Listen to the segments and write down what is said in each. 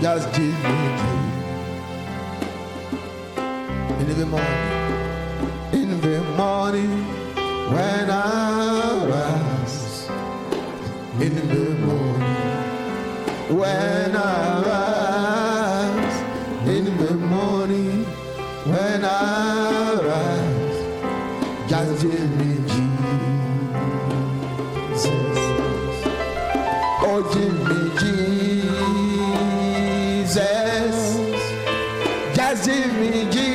just give me you. In the morning, when I rise, in the morning, when I rise, in the morning, when I rise, just give me Jesus. Oh, give me Jesus. Just give me Jesus.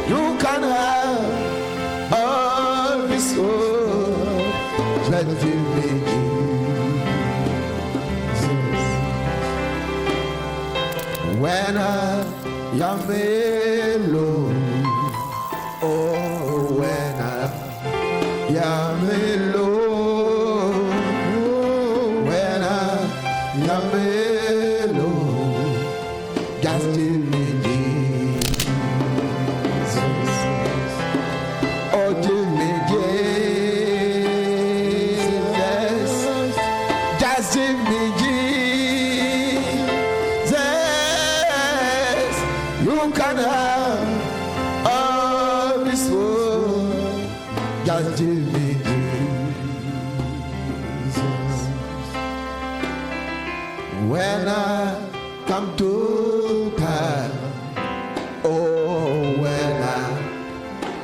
You can have all this world. Just give me Jesus. When I am alone, oh, when I am alone, when I am alone, just give me Jesus. Oh, give me Jesus. Just give me Jesus. You can have all this world. Just give me Jesus. When I come to die, oh, when I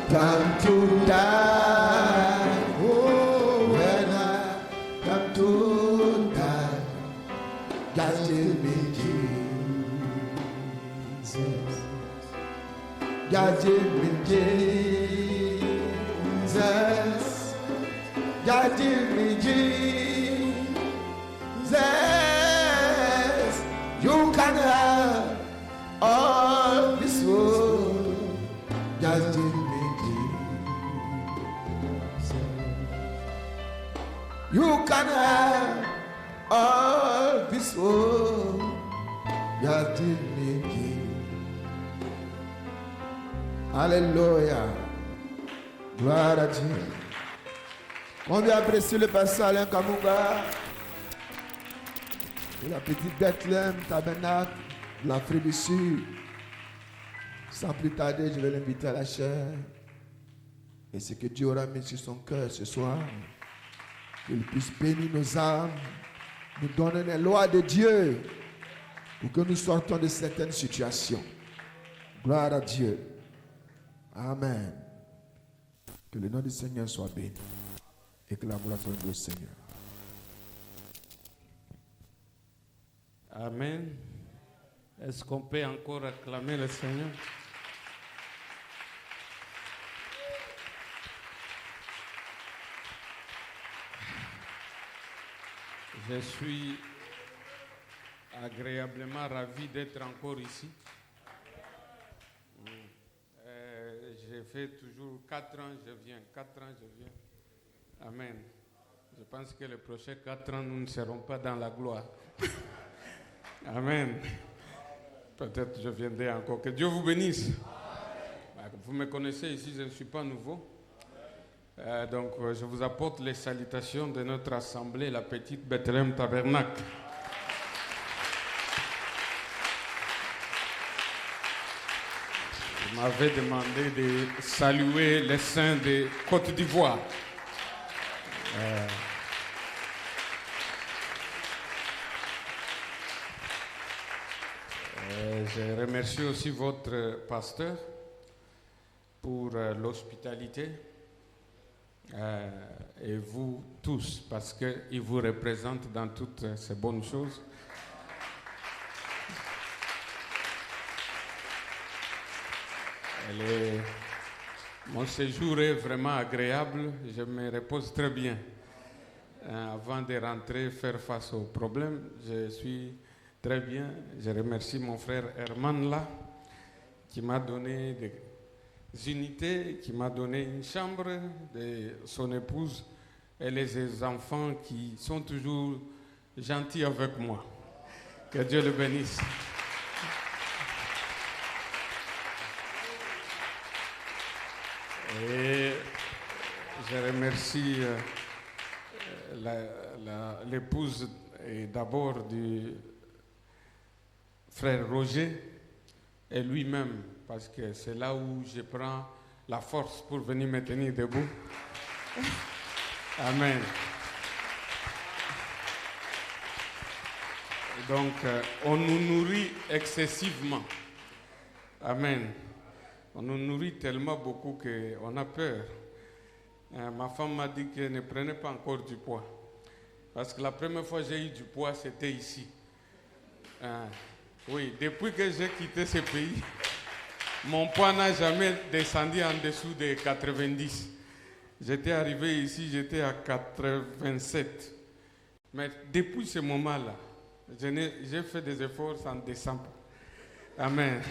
come to die, oh, when I come to die, just give me Jesus. Just give me Jesus. Just give me Jesus. You can have all this world. Just give me Jesus. You can have all this world. Just give me Jesus. Alléluia. Gloire à Dieu. Combien apprécie le pasteur Alain Kamunga de la petite Bethléem, Tabernacle, de l'Afrique du Sud. Sans plus tarder, je vais l'inviter à la chair. Et ce que Dieu aura mis sur son cœur ce soir, qu'il puisse bénir nos âmes, nous donner les lois de Dieu pour que nous sortons de certaines situations. Gloire à Dieu. Amen. Que le nom du Seigneur soit béni. Et que la gloire soit au Seigneur. Amen. Est-ce qu'on peut encore acclamer le Seigneur? Je suis agréablement ravi d'être encore ici. J'ai fait toujours 4 ans, je viens. 4 ans, je viens. Amen. Je pense que les prochains 4 ans, nous ne serons pas dans la gloire. Amen. Peut-être je viendrai encore. Que Dieu vous bénisse. Vous me connaissez ici, je ne suis pas nouveau. Donc, je vous apporte les salutations de notre assemblée, la petite Bethléem Tabernacle. Vous m'avez demandé de saluer les saints de Côte d'Ivoire. Je remercie aussi votre pasteur pour l'hospitalité et vous tous parce qu'il vous représente dans toutes ces bonnes choses. Mon séjour est vraiment agréable, je me repose très bien. Avant de rentrer, faire face aux problèmes, je suis très bien. Je remercie mon frère Herman là, qui m'a donné des unités, qui m'a donné une chambre, de son épouse et les enfants qui sont toujours gentils avec moi. Que Dieu le bénisse. Et je remercie l'épouse d'abord du frère Roger et lui-même, parce que c'est là où je prends la force pour venir me tenir debout. Amen. Donc, on nous nourrit excessivement. Amen. On nous nourrit tellement beaucoup qu'on a peur. Ma femme m'a dit que ne prenez pas encore du poids. Parce que la première fois que j'ai eu du poids, c'était ici. Oui, depuis que j'ai quitté ce pays, mon poids n'a jamais descendu en dessous de 90. J'étais arrivé ici, j'étais à 87. Mais depuis ce moment-là, j'ai fait des efforts sans descendre. Amen.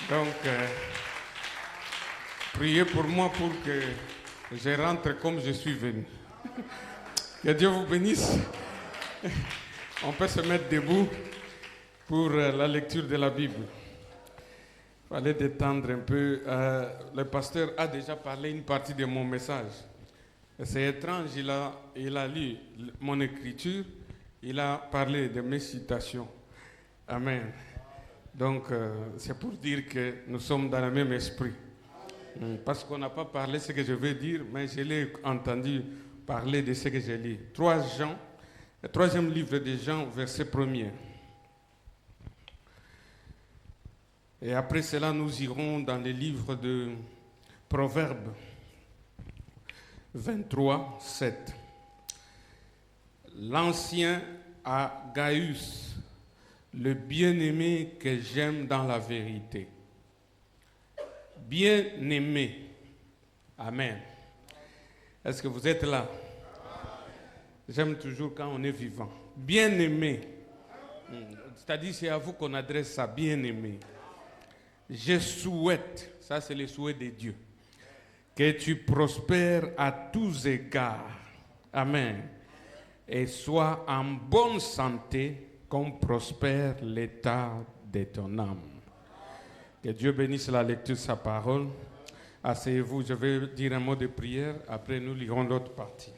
Donc, priez pour moi pour que je rentre comme je suis venu. Que Dieu vous bénisse. On peut se mettre debout pour la lecture de la Bible. Il fallait détendre un peu. Le pasteur a déjà parlé une partie de mon message. C'est étrange, il a lu mon écriture, il a parlé de mes citations. Amen. Donc, c'est pour dire que nous sommes dans le même esprit. Parce qu'on n'a pas parlé de ce que je veux dire, mais je l'ai entendu parler de ce que j'ai lu. 3 Jean, le 3e livre de Jean, verset 1er. Et après cela, nous irons dans les livres de Proverbes 23, 7. L'ancien à Gaius, le bien-aimé que j'aime dans la vérité. Bien-aimé. Amen. Est-ce que vous êtes là? J'aime toujours quand on est vivant. Bien-aimé. C'est-à-dire c'est à vous qu'on adresse ça, bien-aimé. Je souhaite, ça c'est le souhait de Dieu, que tu prospères à tous égards. Amen. Et sois en bonne santé comme prospère l'état de ton âme. Que Dieu bénisse la lecture de sa parole. Asseyez-vous, je vais dire un mot de prière, après nous lirons l'autre partie.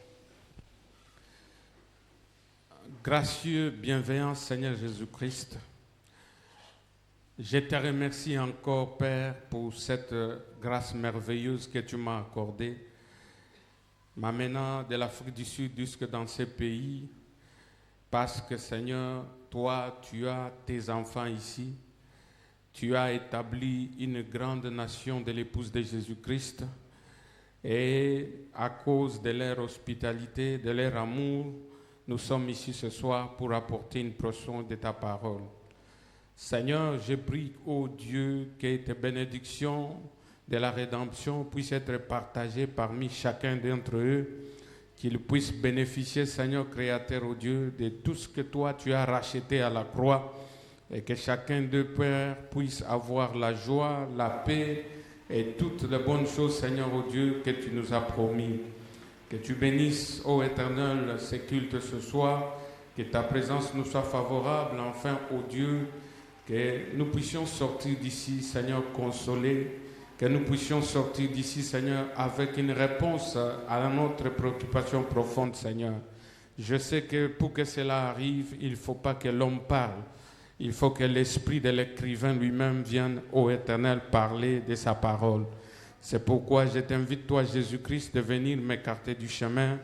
Gracieux, bienveillant Seigneur Jésus-Christ, je te remercie encore, Père, pour cette grâce merveilleuse que tu m'as accordée, m'amenant de l'Afrique du Sud jusque dans ces pays, parce que, Seigneur, toi, tu as tes enfants ici, tu as établi une grande nation de l'épouse de Jésus-Christ, et à cause de leur hospitalité, de leur amour, nous sommes ici ce soir pour apporter une portion de ta parole. Seigneur, je prie, ô Dieu, que tes bénédictions de la rédemption puissent être partagées parmi chacun d'entre eux, qu'ils puissent bénéficier, Seigneur Créateur, ô Dieu, de tout ce que toi tu as racheté à la croix, et que chacun d'eux, Père, puisse avoir la joie, la paix et toutes les bonnes choses, Seigneur, ô Dieu, que tu nous as promis. Que tu bénisses, ô Éternel, ces cultes ce soir, que ta présence nous soit favorable, enfin, ô Dieu, que nous puissions sortir d'ici, Seigneur, consolés, que nous puissions sortir d'ici, Seigneur, avec une réponse à notre préoccupation profonde, Seigneur. Je sais que pour que cela arrive, il ne faut pas que l'homme parle. Il faut que l'esprit de l'écrivain lui-même vienne, ô Éternel, parler de sa parole. C'est pourquoi je t'invite, toi, Jésus-Christ, de venir m'écarter du chemin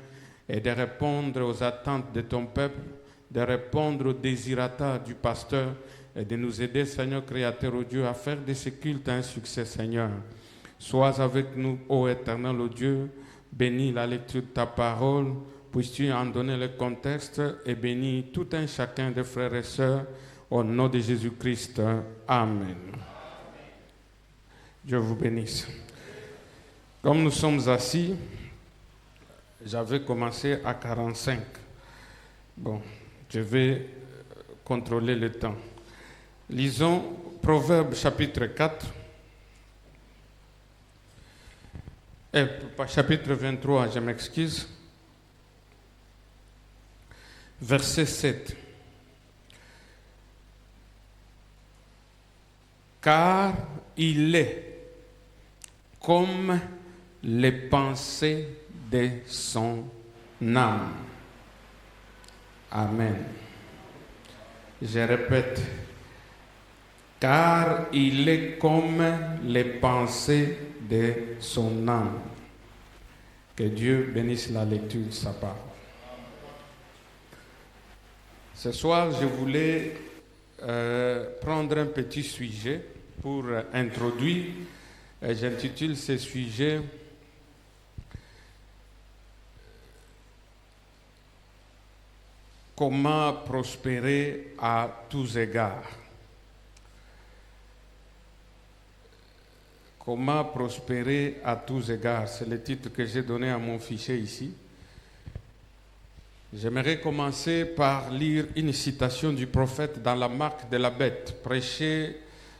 et de répondre aux attentes de ton peuple, de répondre aux désirata du pasteur et de nous aider, Seigneur Créateur, ô Dieu, à faire de ce culte un succès, Seigneur. Sois avec nous, ô Éternel, ô Dieu, bénis la lecture de ta parole, puisses-tu en donner le contexte et bénis tout un chacun des frères et sœurs, au nom de Jésus-Christ. Amen. Dieu vous bénisse. Comme nous sommes assis, j'avais commencé à 45. Bon, je vais contrôler le temps. Lisons Proverbes chapitre 4, chapitre 23, je m'excuse, verset 7. Car il est comme les pensées de son âme. Amen. Je répète, car il est comme les pensées de son âme. Que Dieu bénisse la lecture de sa parole. Ce soir, je voulais prendre un petit sujet pour introduire. J'intitule ce sujet « Comment prospérer à tous égards ». Comment prospérer à tous égards, c'est le titre que j'ai donné à mon fichier ici. J'aimerais commencer par lire une citation du prophète dans la marque de la bête, prêchée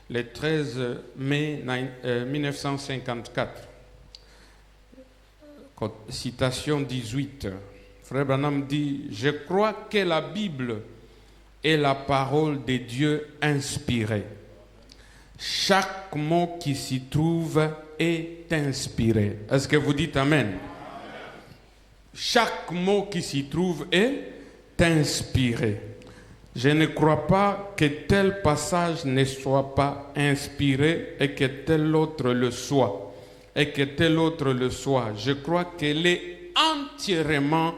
le 13 mai 1954. Citation 18. Frère Branham dit « Je crois que la Bible est la parole de Dieu inspirée. Chaque mot qui s'y trouve est inspiré. » Est-ce que vous dites Amen? Chaque mot qui s'y trouve est inspiré. Je ne crois pas que tel passage ne soit pas inspiré et que tel autre le soit. Et que tel autre le soit. Je crois qu'elle est entièrement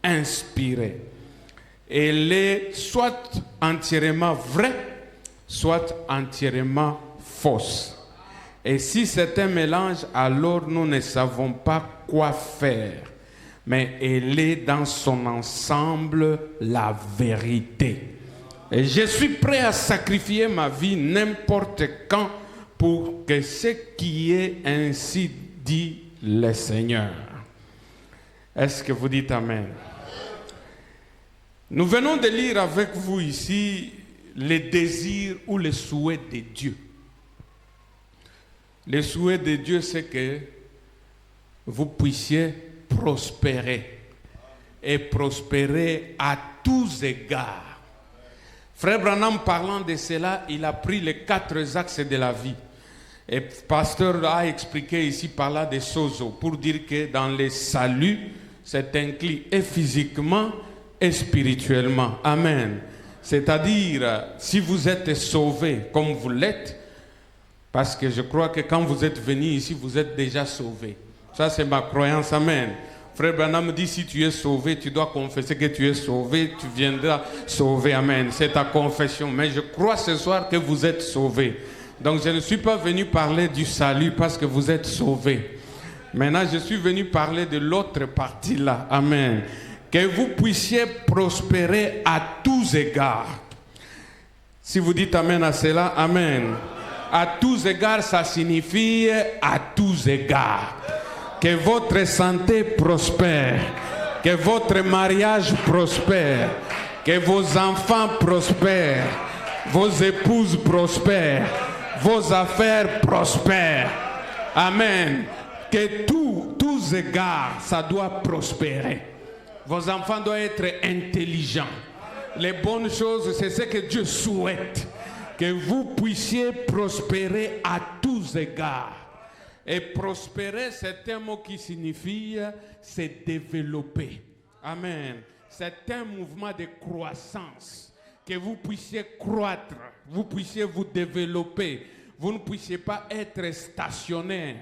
inspirée. Elle est soit entièrement vraie, soit entièrement fausse. Et si c'est un mélange, alors nous ne savons pas quoi faire. Mais elle est dans son ensemble la vérité. Et je suis prêt à sacrifier ma vie n'importe quand pour que ce qui est ainsi dit le Seigneur. Est-ce que vous dites Amen? Nous venons de lire avec vous ici les désirs ou les souhaits de Dieu. Le souhait de Dieu, c'est que vous puissiez prospérer et prospérer à tous égards. Frère Branham, parlant de cela, il a pris les 4 axes de la vie. Et le pasteur a expliqué ici par là des sozo pour dire que dans le salut, c'est inclus et physiquement et spirituellement. Amen. C'est-à-dire, si vous êtes sauvé comme vous l'êtes, parce que je crois que quand vous êtes venu ici, vous êtes déjà sauvé. Ça, c'est ma croyance. Amen. Frère Branham dit, si tu es sauvé, tu dois confesser que tu es sauvé, tu viendras sauver. Amen. C'est ta confession. Mais je crois ce soir que vous êtes sauvé. Donc, je ne suis pas venu parler du salut parce que vous êtes sauvé. Maintenant, je suis venu parler de l'autre partie là. Amen. Que vous puissiez prospérer à tous égards. Si vous dites Amen à cela, Amen. À tous égards, ça signifie à tous égards. Que votre santé prospère. Que votre mariage prospère. Que vos enfants prospèrent. Vos épouses prospèrent. Vos affaires prospèrent. Amen. Que tous égards, ça doit prospérer. Vos enfants doivent être intelligents. Les bonnes choses, c'est ce que Dieu souhaite. Que vous puissiez prospérer à tous égards. Et prospérer, c'est un mot qui signifie se développer. Amen. C'est un mouvement de croissance. Que vous puissiez croître, vous puissiez vous développer. Vous ne puissiez pas être stationnaire.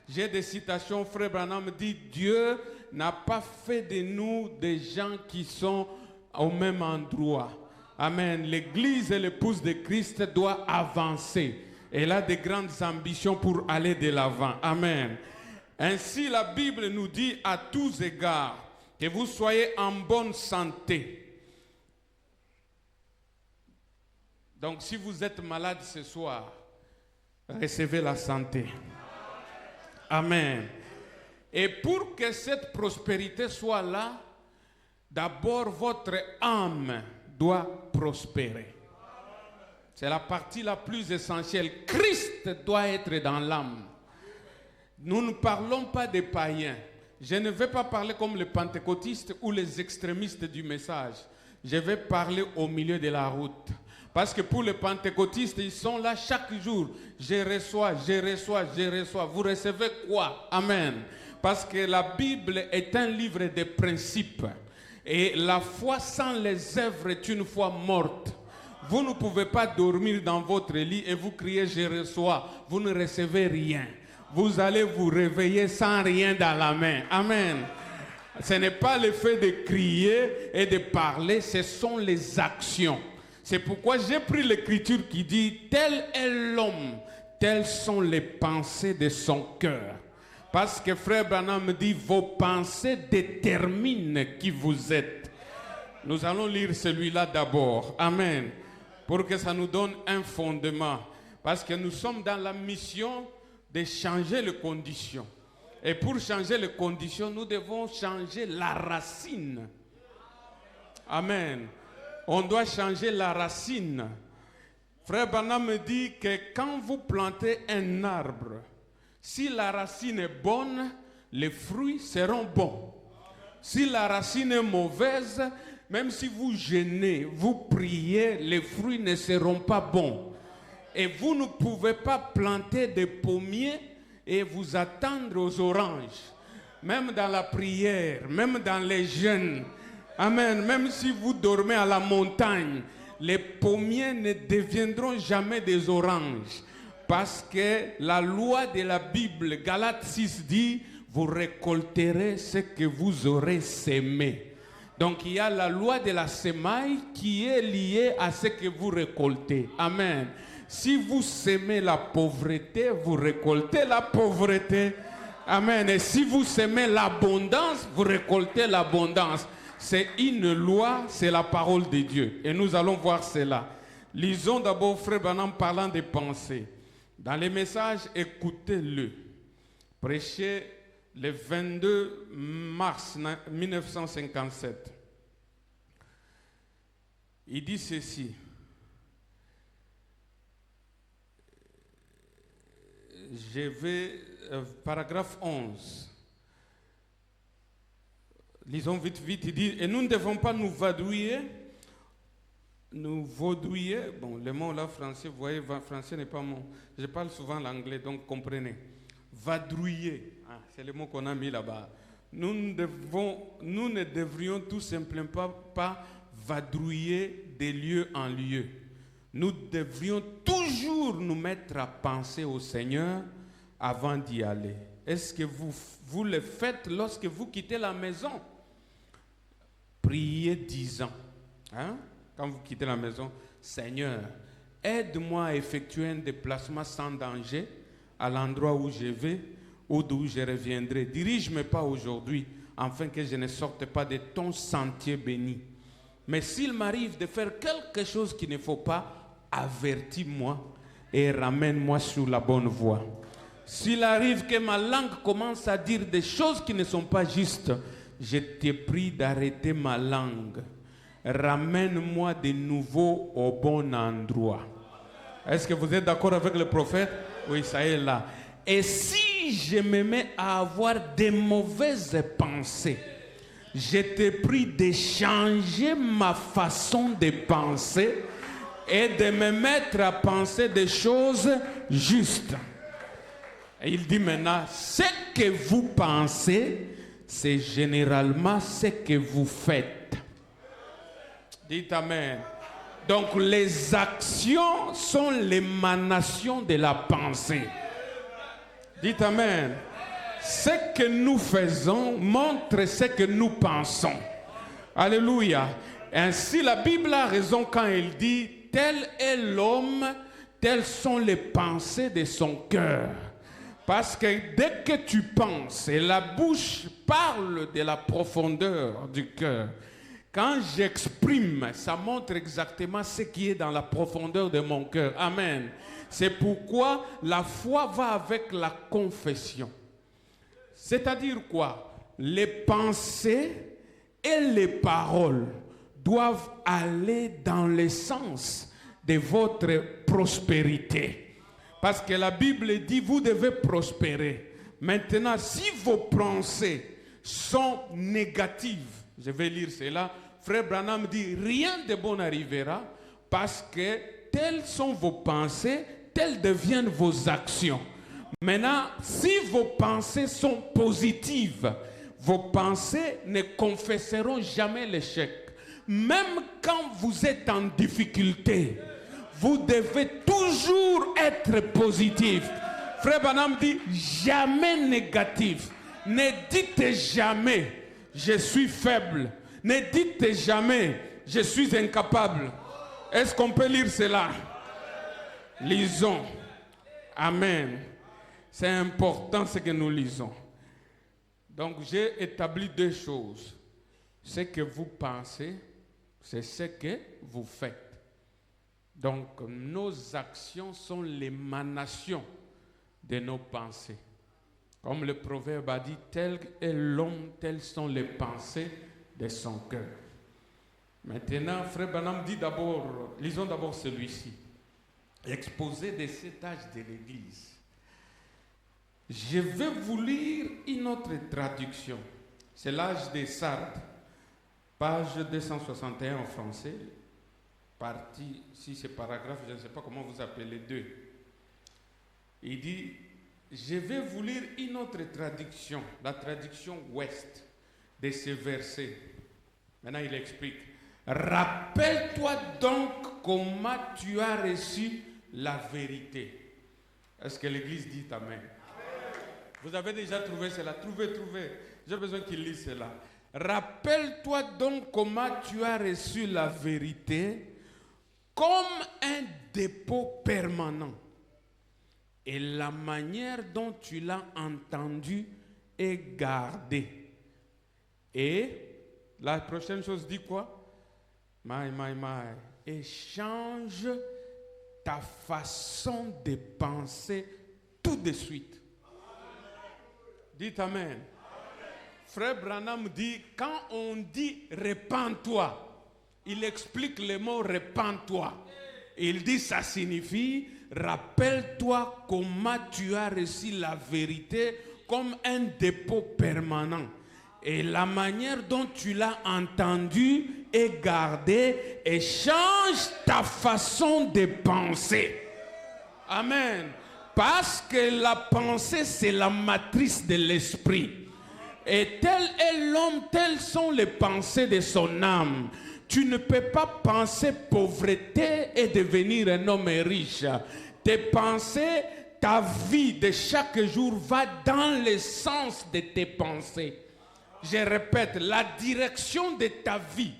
J'ai des citations, Frère Branham dit, Dieu n'a pas fait de nous des gens qui sont au même endroit. Amen. L'Église et l'épouse de Christ doit avancer. Elle a de grandes ambitions pour aller de l'avant. Amen. Ainsi, la Bible nous dit à tous égards que vous soyez en bonne santé. Donc, si vous êtes malade ce soir, recevez la santé. Amen. Et pour que cette prospérité soit là, d'abord votre âme doit prospérer. C'est la partie la plus essentielle. Christ doit être dans l'âme. Nous ne parlons pas des païens. Je ne vais pas parler comme les pentecôtistes ou les extrémistes du message. Je vais parler au milieu de la route. Parce que pour les pentecôtistes, ils sont là chaque jour. Je reçois. Vous recevez quoi? Amen. Parce que la Bible est un livre de principes. Et la foi sans les œuvres est une foi morte. Vous ne pouvez pas dormir dans votre lit et vous criez « je reçois ». Vous ne recevez rien. Vous allez vous réveiller sans rien dans la main. Amen. Ce n'est pas le fait de crier et de parler, ce sont les actions. C'est pourquoi j'ai pris l'écriture qui dit « tel est l'homme, telles sont les pensées de son cœur ». Parce que frère Branham me dit « vos pensées déterminent qui vous êtes ». Nous allons lire celui-là d'abord. Amen. Pour que ça nous donne un fondement. Parce que nous sommes dans la mission de changer les conditions. Et pour changer les conditions, nous devons changer la racine. Amen. On doit changer la racine. Frère Branham me dit que quand vous plantez un arbre, si la racine est bonne, les fruits seront bons. Si la racine est mauvaise, même si vous jeûnez, vous priez, les fruits ne seront pas bons. Et vous ne pouvez pas planter des pommiers et vous attendre aux oranges. Même dans la prière, même dans les jeûnes. Amen. Même si vous dormez à la montagne, les pommiers ne deviendront jamais des oranges. Parce que la loi de la Bible, Galates 6 dit, vous récolterez ce que vous aurez sémé. Donc il y a la loi de la semaille qui est liée à ce que vous récoltez. Amen. Si vous sémez la pauvreté, vous récoltez la pauvreté. Amen. Et si vous sémez l'abondance, vous récoltez l'abondance. C'est une loi, c'est la parole de Dieu. Et nous allons voir cela. Lisons d'abord frère Branham parlant des pensées. Dans les messages, écoutez-le. Prêché le 22 mars 1957. Il dit ceci. Je vais, paragraphe 11. Lisons vite, il dit, et nous ne devons pas nous vaudouiller, bon, le mot là, français, vous voyez, français n'est pas mon, je parle souvent l'anglais, donc comprenez. Vadrouiller, c'est le mot qu'on a mis là-bas. Nous ne devrions tout simplement pas vadrouiller de lieu en lieu. Nous devrions toujours nous mettre à penser au Seigneur avant d'y aller. Est-ce que vous le faites lorsque vous quittez la maison? Priez 10 ans. Quand vous quittez la maison, Seigneur, aide-moi à effectuer un déplacement sans danger à l'endroit où je vais ou d'où je reviendrai. Dirige-moi pas aujourd'hui, afin que je ne sorte pas de ton sentier béni. Mais s'il m'arrive de faire quelque chose qu'il ne faut pas, avertis-moi et ramène-moi sur la bonne voie. S'il arrive que ma langue commence à dire des choses qui ne sont pas justes, je te prie d'arrêter ma langue. Ramène-moi de nouveau au bon endroit. Est-ce que vous êtes d'accord avec le prophète? Oui, ça est là. Et si je me mets à avoir des mauvaises pensées, je te prie de changer ma façon de penser et de me mettre à penser des choses justes. Et il dit maintenant, ce que vous pensez, c'est généralement ce que vous faites. Dites Amen. Donc les actions sont l'émanation de la pensée. Dites Amen. Ce que nous faisons montre ce que nous pensons. Alléluia. Ainsi la Bible a raison quand elle dit, tel est l'homme, telles sont les pensées de son cœur. Parce que dès que tu penses, et la bouche parle de la profondeur du cœur, quand j'exprime, ça montre exactement ce qui est dans la profondeur de mon cœur. Amen. C'est pourquoi la foi va avec la confession. C'est-à-dire quoi? Les pensées et les paroles doivent aller dans le sens de votre prospérité. Parce que la Bible dit, vous devez prospérer. Maintenant, si vos pensées sont négatives, je vais lire cela, Frère Branham dit, rien de bon n'arrivera parce que telles sont vos pensées, telles deviennent vos actions. Maintenant, si vos pensées sont positives, vos pensées ne confesseront jamais l'échec. Même quand vous êtes en difficulté, vous devez toujours être positif. Frère Branham dit jamais négatif. Ne dites jamais je suis faible. Ne dites jamais je suis incapable. Est-ce qu'on peut lire cela? Lisons. Amen. C'est important ce que nous lisons. Donc j'ai établi deux choses. Ce que vous pensez, c'est ce que vous faites. Donc nos actions sont l'émanation de nos pensées. Comme le proverbe a dit, tel est l'homme, telles sont les pensées de son cœur. Maintenant, Frère Branham dit d'abord, lisons d'abord celui-ci. Exposé de cet âge de l'Église. Je vais vous lire une autre traduction. C'est l'âge des Sardes, page 261 en français. Partie, si c'est paragraphe, je ne sais pas comment vous appelez les deux. Il dit, je vais vous lire une autre traduction, la traduction ouest de ce verset. Maintenant, il explique. Rappelle-toi donc comment tu as reçu la vérité. Est-ce que l'Église dit Amen? Vous avez déjà trouvé cela? Trouvez. J'ai besoin qu'il lise cela. Rappelle-toi donc comment tu as reçu la vérité comme un dépôt permanent. Et la manière dont tu l'as entendu est gardée. Et la prochaine chose dit quoi? Et change ta façon de penser tout de suite. Dites Amen. Frère Branham dit, quand on dit répands-toi, il explique le mot répands-toi. Il dit, ça signifie, rappelle-toi comment tu as reçu la vérité comme un dépôt permanent. Et la manière dont tu l'as entendu est gardée et change ta façon de penser. Amen. Parce que la pensée, c'est la matrice de l'esprit. Et tel est l'homme, telles sont les pensées de son âme. Tu ne peux pas penser pauvreté et devenir un homme riche. Tes pensées, ta vie de chaque jour va dans le sens de tes pensées. Je répète, la direction de ta vie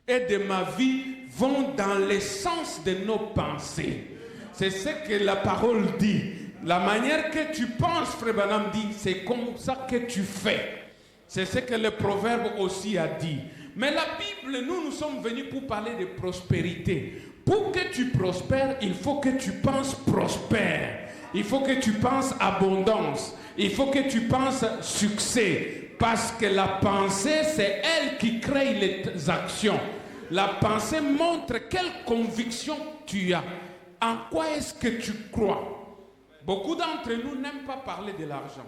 et de ma vie vont dans le sens de nos pensées. C'est ce que la parole dit. La manière que tu penses, Frère Branham dit, c'est comme ça que tu fais. C'est ce que le proverbe aussi a dit. Mais la Bible, nous sommes venus pour parler de prospérité. Pour que tu prospères, il faut que tu penses prospère. Il faut que tu penses abondance. Il faut que tu penses succès. Parce que la pensée, c'est elle qui crée les actions. La pensée montre quelle conviction tu as. En quoi est-ce que tu crois? Beaucoup d'entre nous n'aiment pas parler de l'argent.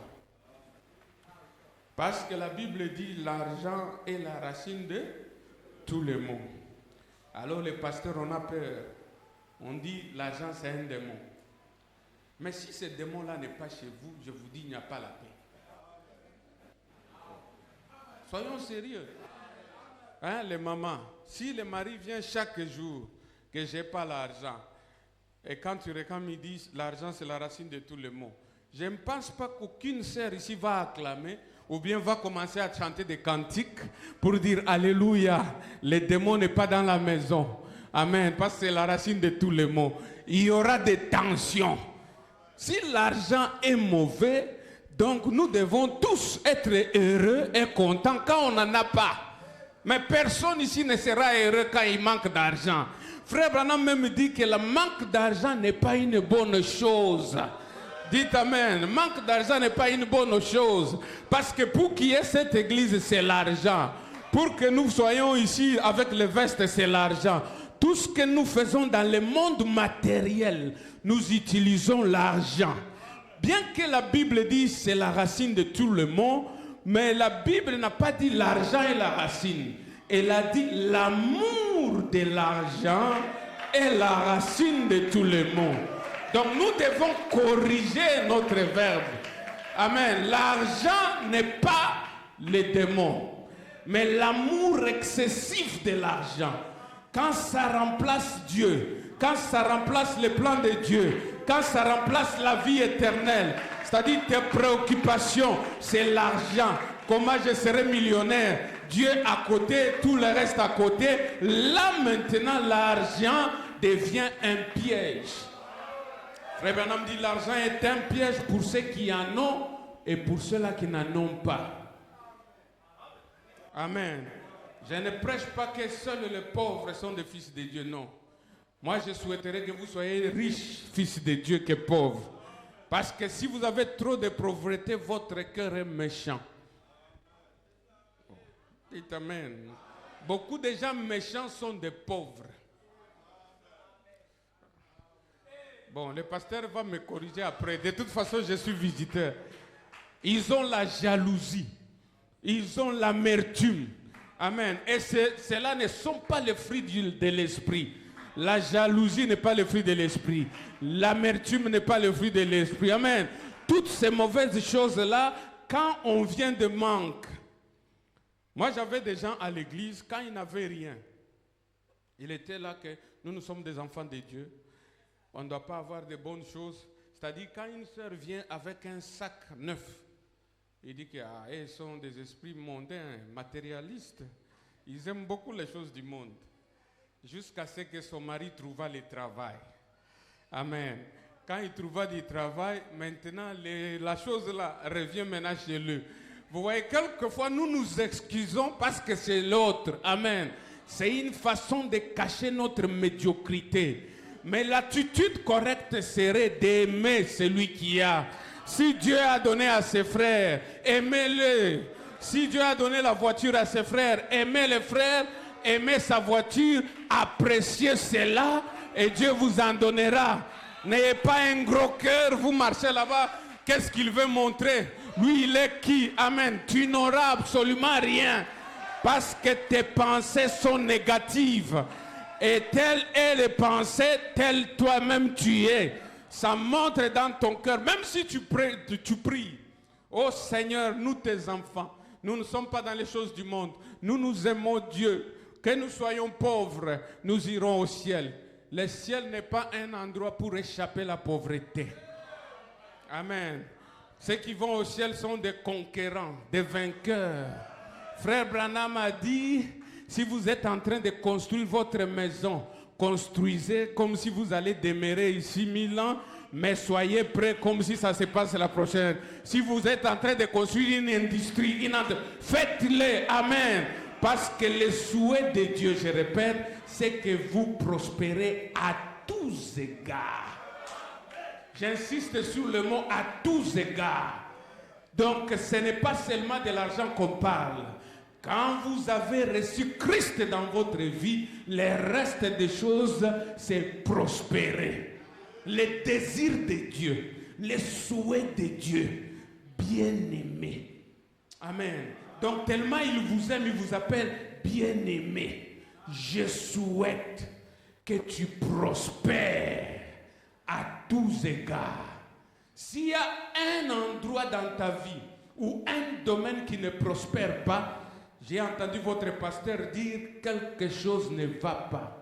Parce que la Bible dit l'argent est la racine de tous les maux. Alors les pasteurs, on a peur. On dit l'argent c'est un démon. Mais si ce démon-là n'est pas chez vous, je vous dis il n'y a pas la paix. Soyons sérieux. Hein, les mamans, si le mari vient chaque jour que je n'ai pas l'argent, et quand tu réclames, ils disent l'argent c'est la racine de tous les maux. Je ne pense pas qu'aucune sœur ici va acclamer ou bien va commencer à chanter des cantiques pour dire Alléluia, le démon n'est pas dans la maison. Amen, parce que c'est la racine de tous les maux. Il y aura des tensions. Si l'argent est mauvais, donc nous devons tous être heureux et contents quand on n'en a pas. Mais personne ici ne sera heureux quand il manque d'argent. Frère Branham même dit que le manque d'argent n'est pas une bonne chose. Dites Amen. Manque d'argent n'est pas une bonne chose. Parce que pour qu'il y ait cette église, c'est l'argent. Pour que nous soyons ici avec le veste, c'est l'argent. Tout ce que nous faisons dans le monde matériel, nous utilisons l'argent. Bien que la Bible dise c'est la racine de tout le monde, mais la Bible n'a pas dit l'argent est la racine. Elle a dit l'amour de l'argent est la racine de tout le monde. Donc nous devons corriger notre verbe. Amen. L'argent n'est pas le démon, mais l'amour excessif de l'argent, quand ça remplace Dieu, quand ça remplace le plan de Dieu, quand ça remplace la vie éternelle, c'est-à-dire tes préoccupations, c'est l'argent. Comment je serai millionnaire? Dieu à côté, tout le reste à côté. Là maintenant, l'argent devient un piège. Frère Branham dit l'argent est un piège pour ceux qui en ont et pour ceux-là qui n'en ont pas. Amen. Je ne prêche pas que seuls les pauvres sont des fils de Dieu, non. Moi, je souhaiterais que vous soyez riches, fils de Dieu, que pauvres. Parce que si vous avez trop de pauvreté, votre cœur est méchant. Dites amen. Beaucoup de gens méchants sont des pauvres. Bon, le pasteur va me corriger après. De toute façon, je suis visiteur. Ils ont la jalousie. Ils ont l'amertume. Amen. Et cela ne sont pas les fruits de l'esprit. La jalousie n'est pas le fruit de l'esprit. L'amertume n'est pas le fruit de l'esprit. Amen. Toutes ces mauvaises choses-là, quand on vient de manque. Moi, j'avais des gens à l'église, quand ils n'avaient rien. Il était là que nous sommes des enfants de Dieu. On ne doit pas avoir de bonnes choses. C'est-à-dire, quand une sœur vient avec un sac neuf, il dit qu'ils sont des esprits mondains, matérialistes. Ils aiment beaucoup les choses du monde. Jusqu'à ce que son mari trouva le travail. Amen. Quand il trouva du travail, maintenant, la chose là revient maintenant chez lui. Vous voyez, quelquefois, nous nous excusons parce que c'est l'autre. Amen. C'est une façon de cacher notre médiocrité. Mais l'attitude correcte serait d'aimer celui qui a. Si Dieu a donné à ses frères, aimez-le. Si Dieu a donné la voiture à ses frères, aimez les frères, aimez sa voiture, appréciez cela et Dieu vous en donnera. N'ayez pas un gros cœur, vous marchez là-bas, qu'est-ce qu'il veut montrer? Lui, il est qui? Amen. Tu n'auras absolument rien parce que tes pensées sont négatives. Et telles est les pensées, tel toi-même tu es. Ça montre dans ton cœur, même si tu pries. Oh Seigneur, nous tes enfants, nous ne sommes pas dans les choses du monde. Nous aimons Dieu. Que nous soyons pauvres, nous irons au ciel. Le ciel n'est pas un endroit pour échapper à la pauvreté. Amen. Ceux qui vont au ciel sont des conquérants, des vainqueurs. Frère Branham a dit, si vous êtes en train de construire votre maison, construisez comme si vous allez demeurer ici 1000 ans, mais soyez prêts comme si ça se passe la prochaine. Si vous êtes en train de construire une industrie, faites-le. Amen. Parce que le souhait de Dieu, je répète, c'est que vous prospérez à tous égards. J'insiste sur le mot à tous égards. Donc ce n'est pas seulement de l'argent qu'on parle. Quand vous avez reçu Christ dans votre vie, le reste des choses, c'est prospérer. Les désirs de Dieu, les souhaits de Dieu, bien-aimé. Amen. Donc tellement il vous aime, il vous appelle bien-aimé. Je souhaite que tu prospères à tous égards. S'il y a un endroit dans ta vie ou un domaine qui ne prospère pas, j'ai entendu votre pasteur dire quelque chose ne va pas.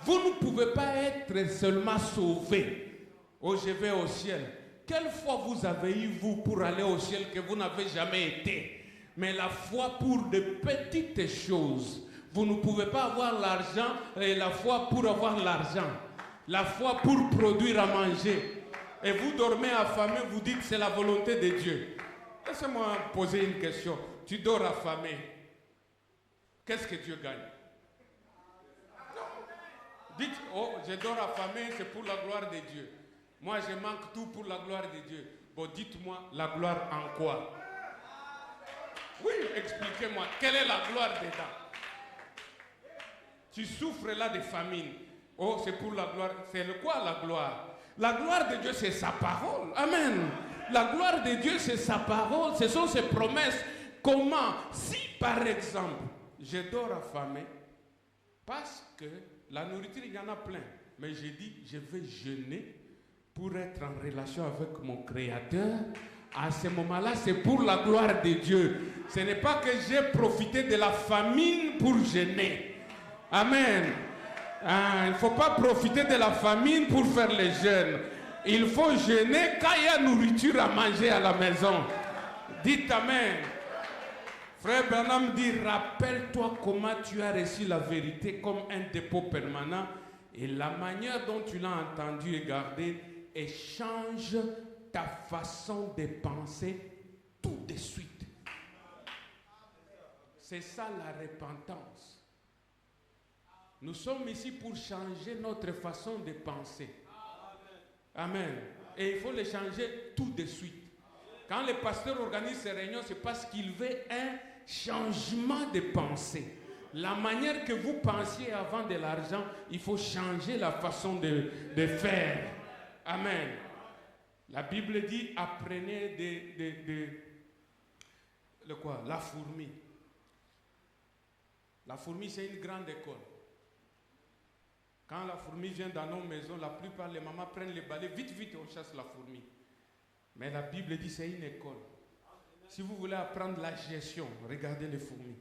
Vous ne pouvez pas être seulement sauvé. Oh, je vais au ciel. Quelle foi vous avez eu, vous, pour aller au ciel que vous n'avez jamais été? Mais la foi pour de petites choses. Vous ne pouvez pas avoir l'argent et la foi pour avoir l'argent. La foi pour produire à manger. Et vous dormez affamé, vous dites c'est la volonté de Dieu. Laissez-moi poser une question. Tu dors affamé. Qu'est-ce que Dieu gagne? Dites, oh, je dors affamé, c'est pour la gloire de Dieu. Moi, je manque tout pour la gloire de Dieu. Bon, dites-moi, la gloire en quoi? Oui, expliquez-moi, quelle est la gloire dedans? Tu souffres là de famine. Oh, c'est pour la gloire. C'est quoi la gloire? La gloire de Dieu, c'est sa parole. Amen. La gloire de Dieu, c'est sa parole. Ce sont ses promesses. Comment? Si, par exemple, je dors affamé, parce que la nourriture, il y en a plein. Mais j'ai dit, je vais jeûner pour être en relation avec mon Créateur, à ce moment-là, c'est pour la gloire de Dieu. Ce n'est pas que j'ai profité de la famine pour jeûner. Amen. Il ne faut pas profiter de la famine pour faire les jeûnes. Il faut jeûner quand il y a nourriture à manger à la maison. Dites Amen. Frère Branham dit, rappelle-toi comment tu as reçu la vérité comme un dépôt permanent et la manière dont tu l'as entendu et gardé, et change ta façon de penser tout de suite. C'est ça la repentance. Nous sommes ici pour changer notre façon de penser. Amen. Et il faut le changer tout de suite. Quand le pasteur organise ces réunions, c'est parce qu'il veut un changement de pensée. La manière que vous pensiez avant de l'argent, il faut changer la façon de faire. Amen. La Bible dit, apprenez la fourmi. La fourmi, c'est une grande école. Quand la fourmi vient dans nos maisons, la plupart des mamans prennent les balais, vite, on chasse la fourmi. Mais la Bible dit, c'est une école. Si vous voulez apprendre la gestion, regardez les fourmis.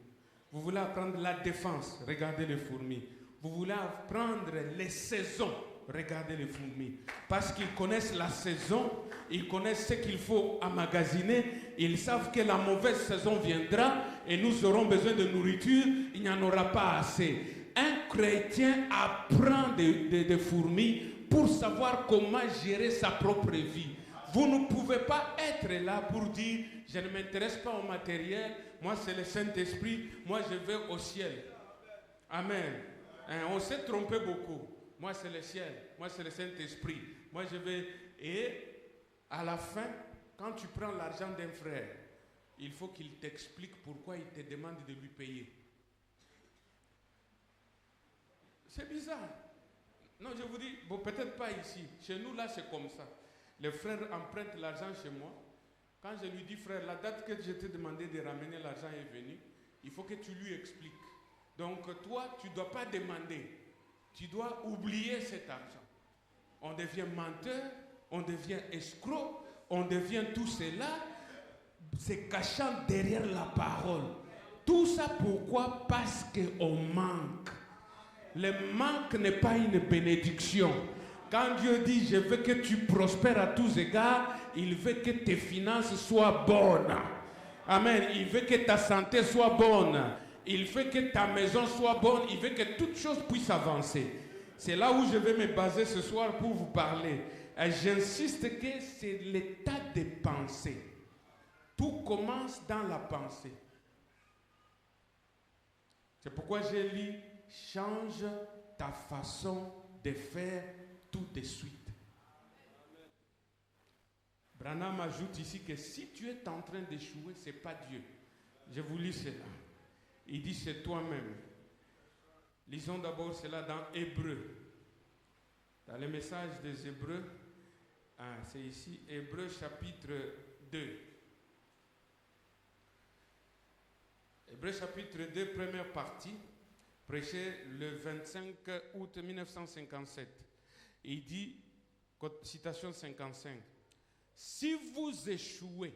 Vous voulez apprendre la défense, regardez les fourmis. Vous voulez apprendre les saisons, regardez les fourmis. Parce qu'ils connaissent la saison, ils connaissent ce qu'il faut emmagasiner, ils savent que la mauvaise saison viendra et nous aurons besoin de nourriture, il n'y en aura pas assez. Un chrétien apprend des fourmis pour savoir comment gérer sa propre vie. Vous ne pouvez pas être là pour dire « Je ne m'intéresse pas au matériel, moi c'est le Saint-Esprit, moi je vais au ciel. » Amen. On s'est trompé beaucoup. Moi c'est le ciel, moi c'est le Saint-Esprit. Moi je vais... Et à la fin, quand tu prends l'argent d'un frère, il faut qu'il t'explique pourquoi il te demande de lui payer. C'est bizarre. Non, je vous dis, bon, peut-être pas ici. Chez nous, là, c'est comme ça. Les frères empruntent l'argent chez moi. Quand je lui dis, frère, la date que je t'ai demandé de ramener l'argent est venue, il faut que tu lui expliques. Donc, toi, tu ne dois pas demander. Tu dois oublier cet argent. On devient menteur, on devient escroc, on devient tout cela, c'est cachant derrière la parole. Tout ça pourquoi? Parce qu'on manque. Le manque n'est pas une bénédiction. Quand Dieu dit, je veux que tu prospères à tous égards, il veut que tes finances soient bonnes. Amen. Il veut que ta santé soit bonne. Il veut que ta maison soit bonne. Il veut que toutes choses puissent avancer. C'est là où je vais me baser ce soir pour vous parler. Et j'insiste que c'est l'état de pensée. Tout commence dans la pensée. C'est pourquoi j'ai lu, change ta façon de faire tout de suite. Branham ajoute ici que si tu es en train d'échouer, ce n'est pas Dieu. Je vous lis cela. Il dit c'est toi-même. Lisons d'abord cela dans Hébreu. Dans le message des Hébreux, c'est ici, Hébreu chapitre 2. Hébreu chapitre 2, première partie, prêché le 25 août 1957. Il dit, citation 55, si vous échouez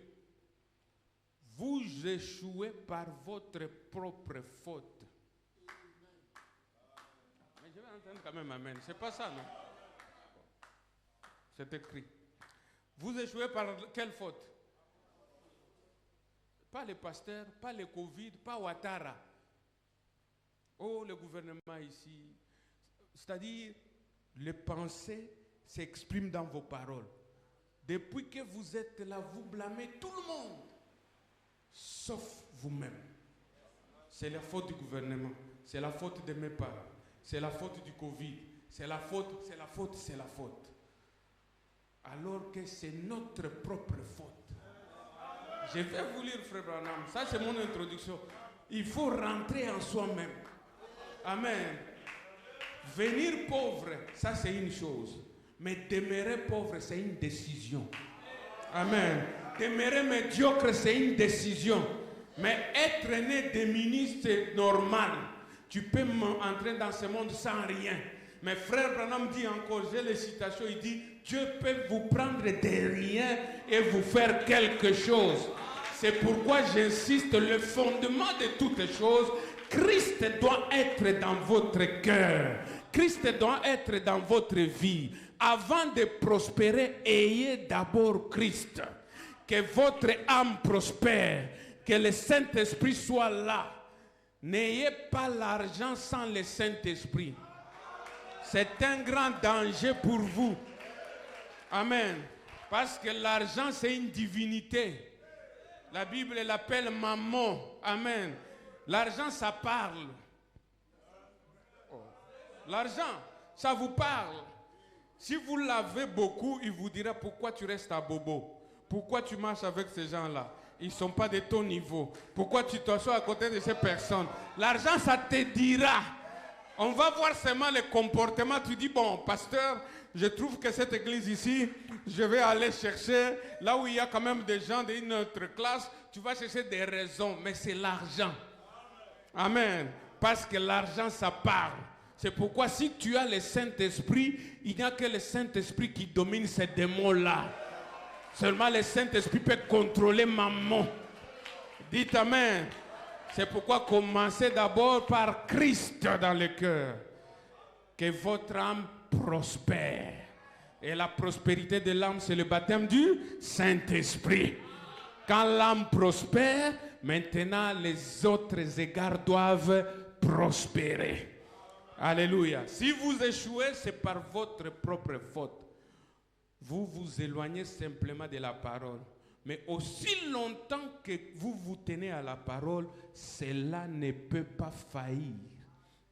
par votre propre faute. Mais je vais entendre quand même amen. C'est pas ça, non? C'est écrit. Vous échouez par quelle faute? Pas les pasteurs, pas le Covid, pas Ouattara. Oh, le gouvernement ici. C'est-à-dire, les pensées s'expriment dans vos paroles. Depuis que vous êtes là, vous blâmez tout le monde, sauf vous-même. C'est la faute du gouvernement, c'est la faute de mes parents, c'est la faute du Covid, c'est la faute, c'est la faute, c'est la faute. Alors que c'est notre propre faute. Je vais vous lire, frère Branham, ça c'est mon introduction. Il faut rentrer en soi-même. Amen. Venir pauvre, ça c'est une chose. Mais demeurer pauvre, c'est une décision. Amen. Demeurer médiocre, c'est une décision. Mais être né de ministre, c'est normal. Tu peux entrer dans ce monde sans rien. Mais frère Branham dit encore, j'ai les citations, il dit, Dieu peut vous prendre de rien et vous faire quelque chose. C'est pourquoi j'insiste, le fondement de toutes choses, Christ doit être dans votre cœur. Christ doit être dans votre vie. Avant de prospérer, ayez d'abord Christ. Que votre âme prospère, que le Saint-Esprit soit là. N'ayez pas l'argent sans le Saint-Esprit. C'est un grand danger pour vous. Amen. Parce que l'argent, c'est une divinité. La Bible l'appelle mammon. Amen. L'argent, ça parle. L'argent, ça vous parle. Si vous l'avez beaucoup, il vous dira pourquoi tu restes à Bobo. Pourquoi tu marches avec ces gens-là? Ils ne sont pas de ton niveau. Pourquoi tu t'assois à côté de ces personnes? L'argent, ça te dira. On va voir seulement le comportement. Tu dis, bon, pasteur, je trouve que cette église ici, je vais aller chercher, là où il y a quand même des gens d'une autre classe, tu vas chercher des raisons, mais c'est l'argent. Amen. Parce que l'argent, ça parle. C'est pourquoi si tu as le Saint-Esprit, il n'y a que le Saint-Esprit qui domine ces démons-là. Seulement le Saint-Esprit peut contrôler maman. Dites Amen. C'est pourquoi commencez d'abord par Christ dans le cœur. Que votre âme prospère. Et la prospérité de l'âme, c'est le baptême du Saint-Esprit. Quand l'âme prospère, maintenant les autres égards doivent prospérer. Alléluia. Si vous échouez, c'est par votre propre faute. Vous vous éloignez simplement de la parole. Mais aussi longtemps que vous vous tenez à la parole, cela ne peut pas faillir.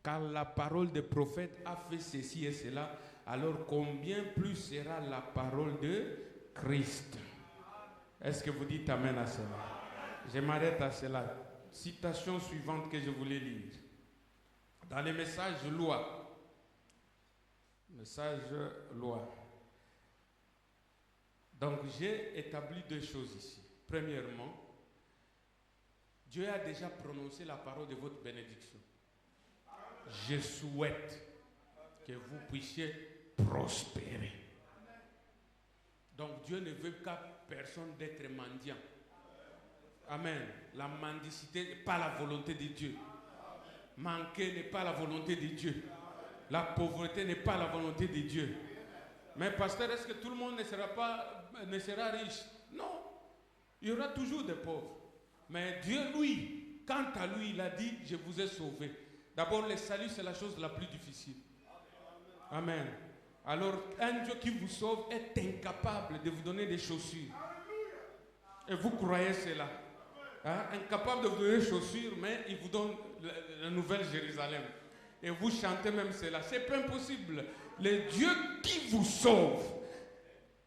Car la parole des prophètes a fait ceci et cela. Alors combien plus sera la parole de Christ? Est-ce que vous dites Amen à cela? Je m'arrête à cela. Citation suivante que je voulais lire. Dans les messages loi. Message loi. Donc j'ai établi deux choses ici. Premièrement, Dieu a déjà prononcé la parole de votre bénédiction. Je souhaite que vous puissiez prospérer. Donc Dieu ne veut qu'à personne d'être mendiant. Amen. La mendicité n'est pas la volonté de Dieu. Manquer n'est pas la volonté de Dieu. La pauvreté n'est pas la volonté de Dieu. Mais pasteur, est-ce que tout le monde ne sera riche? Non. Il y aura toujours des pauvres. Mais Dieu, lui, quant à lui, il a dit, je vous ai sauvé. D'abord, le salut, c'est la chose la plus difficile. Amen. Alors, un Dieu qui vous sauve est incapable de vous donner des chaussures. Et vous croyez cela? Hein? Incapable de vous donner des chaussures, mais il vous donne la nouvelle Jérusalem. Et vous chantez même cela. C'est pas impossible. Le Dieu qui vous sauve,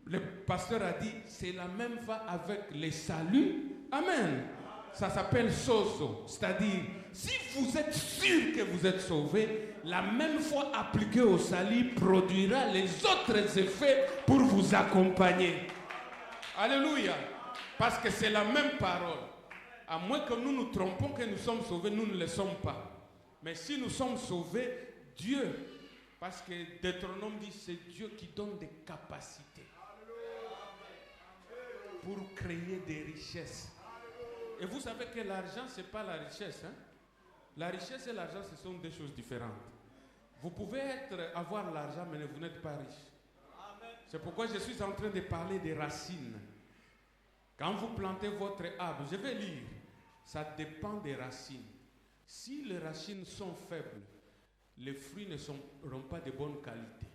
le pasteur a dit, c'est la même foi avec les saluts. Amen. Ça s'appelle sozo. C'est-à-dire, si vous êtes sûr que vous êtes sauvé, la même foi appliquée au salut produira les autres effets pour vous accompagner. Alléluia. Parce que c'est la même parole. À moins que nous nous trompons que nous sommes sauvés, nous ne le sommes pas. Mais si nous sommes sauvés, Dieu, parce que Deutéronome dit, c'est Dieu qui donne des capacités pour créer des richesses. Et vous savez que l'argent, ce n'est pas la richesse. Hein? La richesse et l'argent, ce sont deux choses différentes. Vous pouvez avoir l'argent, mais vous n'êtes pas riche. C'est pourquoi je suis en train de parler des racines. Quand vous plantez votre arbre, je vais lire, ça dépend des racines. Si les racines sont faibles, les fruits ne seront pas de bonne qualité.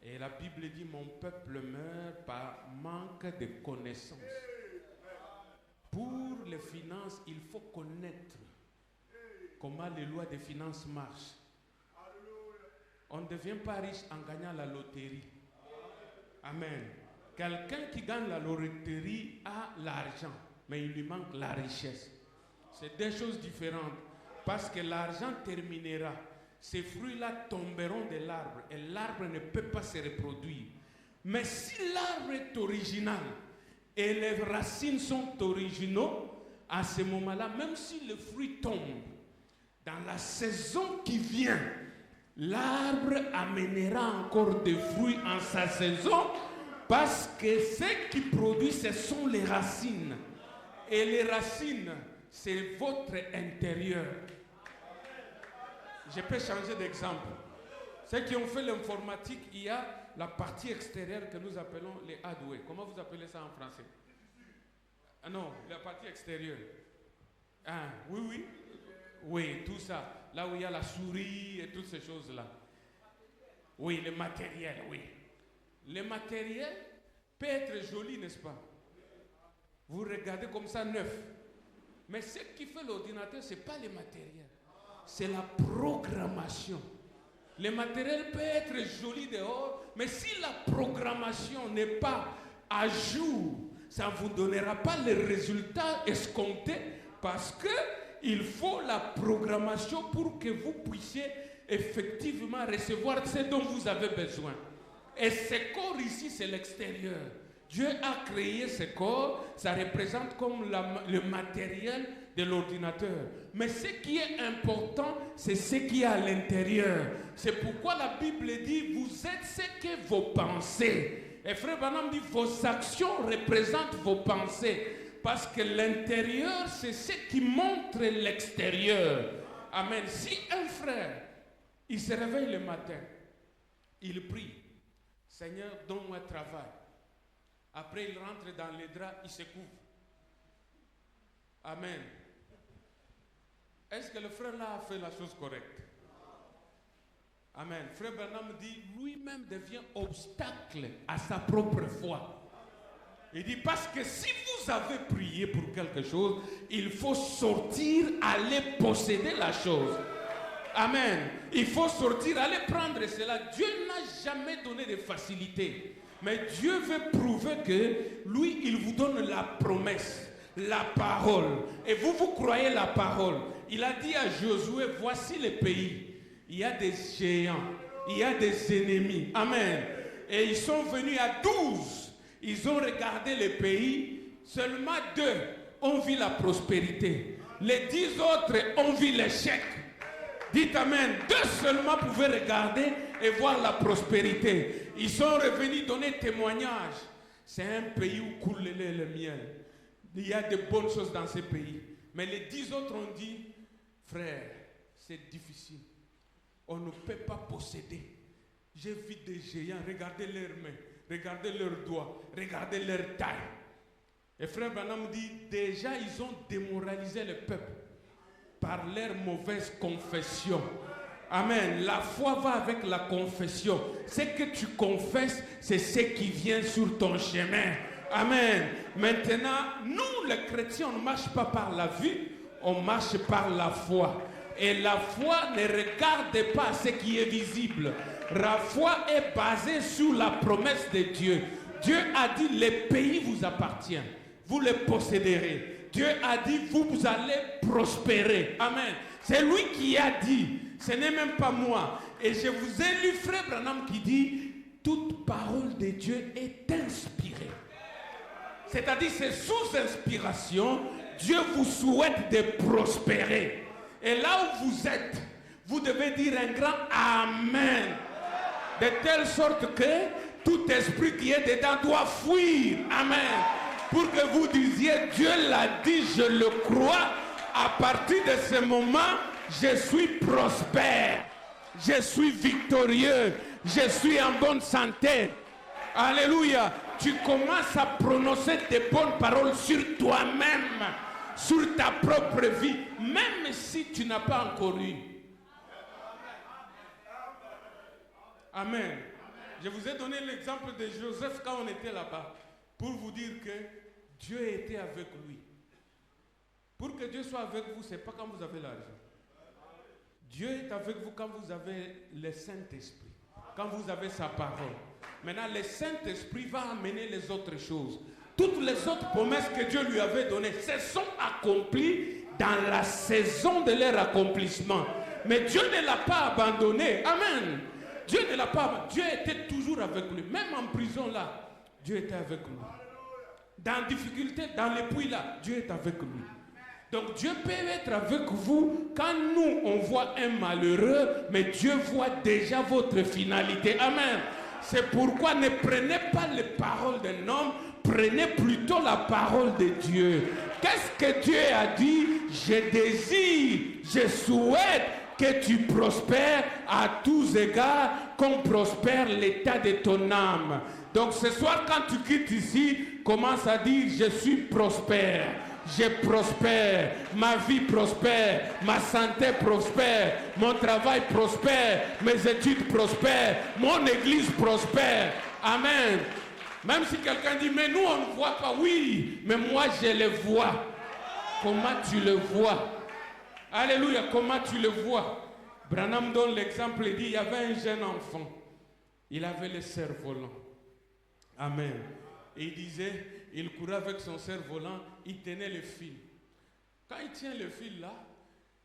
Et la Bible dit, mon peuple meurt par manque de connaissances. Pour les finances, il faut connaître comment les lois des finances marchent. On ne devient pas riche en gagnant la loterie. Amen. Quelqu'un qui gagne la loterie a l'argent, mais il lui manque la richesse. C'est deux choses différentes. Parce que l'argent terminera. Ces fruits-là tomberont de l'arbre. Et l'arbre ne peut pas se reproduire. Mais si l'arbre est original et les racines sont originaux, à ce moment-là, même si le fruit tombe, dans la saison qui vient, l'arbre amènera encore des fruits en sa saison, parce que ce qui produit, ce sont les racines. Et les racines, c'est votre intérieur. Je peux changer d'exemple. Ceux qui ont fait l'informatique, il y a la partie extérieure que nous appelons les hardware. Comment vous appelez ça en français? Ah non, la partie extérieure. Ah, oui. Oui, tout ça. Là où il y a la souris et toutes ces choses-là. Oui, le matériel, oui. Le matériel peut être joli, n'est-ce pas? Vous regardez comme ça neuf. Mais ce qui fait l'ordinateur, ce n'est pas le matériel. C'est la programmation. Le matériel peut être joli dehors, mais si la programmation n'est pas à jour, ça ne vous donnera pas les résultats escomptés, parce qu'il faut la programmation pour que vous puissiez effectivement recevoir ce dont vous avez besoin. Et ce corps ici, c'est l'extérieur. Dieu a créé ce corps, ça représente comme le matériel de l'ordinateur. Mais ce qui est important, c'est ce qui est à l'intérieur. C'est pourquoi la Bible dit, vous êtes ce que vos pensées. Et frère Branham dit, vos actions représentent vos pensées. Parce que l'intérieur, c'est ce qui montre l'extérieur. Amen. Si un frère, il se réveille le matin, il prie, Seigneur, donne-moi travail. Après, il rentre dans les draps, il se couvre. Amen. Est-ce que le frère là a fait la chose correcte? Amen. Frère Branham dit, lui-même devient obstacle à sa propre foi. Il dit, parce que si vous avez prié pour quelque chose, il faut sortir, aller posséder la chose. Amen. Il faut sortir, aller prendre cela. Dieu n'a jamais donné de facilité. Mais Dieu veut prouver que lui, il vous donne la promesse, la parole. Et vous croyez la parole. Il a dit à Josué, voici le pays. Il y a des géants, il y a des ennemis. Amen. Et ils sont venus à 12. Ils ont regardé le pays. Seulement 2 ont vu la prospérité. Les 10 autres ont vu l'échec. Dites Amen. 2 seulement pouvaient regarder et voir la prospérité. Ils sont revenus donner témoignage. C'est un pays où coule le lait et le miel. Il y a de bonnes choses dans ce pays. Mais les 10 autres ont dit, frère, c'est difficile. On ne peut pas posséder. J'ai vu des géants, regardez leurs mains, regardez leurs doigts, regardez leur taille. Et frère Branham dit, déjà ils ont démoralisé le peuple par leur mauvaise confession. Amen. La foi va avec la confession. Ce que tu confesses, c'est ce qui vient sur ton chemin. Amen. Maintenant, nous les chrétiens, on ne marche pas par la vue, on marche par la foi. Et la foi ne regarde pas ce qui est visible. La foi est basée sur la promesse de Dieu. Dieu a dit, le pays vous appartient. Vous le posséderez. Dieu a dit, vous allez prospérer. Amen. C'est lui qui a dit. Ce n'est même pas moi. Et je vous ai lu frère Branham qui dit, toute parole de Dieu est inspirée. C'est-à-dire, c'est sous inspiration, Dieu vous souhaite de prospérer. Et là où vous êtes, vous devez dire un grand Amen. De telle sorte que tout esprit qui est dedans doit fuir. Amen. Pour que vous disiez, Dieu l'a dit, je le crois. À partir de ce moment, je suis prospère. Je suis victorieux. Je suis en bonne santé. Alléluia. Tu commences à prononcer des bonnes paroles sur toi-même, sur ta propre vie, même si tu n'as pas encore eu. Amen. Je vous ai donné l'exemple de Joseph quand on était là-bas, pour vous dire que Dieu était avec lui. Pour que Dieu soit avec vous, ce n'est pas quand vous avez l'argent. Dieu est avec vous quand vous avez le Saint-Esprit, quand vous avez sa parole. Maintenant, le Saint-Esprit va amener les autres choses. Toutes les autres promesses que Dieu lui avait données se sont accomplies dans la saison de leur accomplissement. Mais Dieu ne l'a pas abandonné. Amen. Dieu ne l'a pas abandonné. Dieu était toujours avec lui. Même en prison là, Dieu était avec lui. Dans la difficulté, dans les puits là, Dieu est avec lui. Donc Dieu peut être avec vous quand nous, on voit un malheureux, mais Dieu voit déjà votre finalité. Amen. C'est pourquoi ne prenez pas les paroles d'un homme, prenez plutôt la parole de Dieu. Qu'est-ce que Dieu a dit? Je désire, je souhaite que tu prospères à tous égards, qu'on prospère l'état de ton âme. Donc ce soir, quand tu quittes ici, commence à dire, je suis prospère. Je prospère, ma vie prospère, ma santé prospère, mon travail prospère, mes études prospèrent, mon église prospère. Amen. Même si quelqu'un dit, mais nous on ne voit pas, oui, mais moi je le vois. Comment tu le vois? Alléluia, comment tu le vois? Branham donne l'exemple, il dit, il y avait un jeune enfant, il avait le cerf-volant. Amen. Et il disait, il courait avec son cerf-volant, il tenait le fil. Quand il tient le fil là,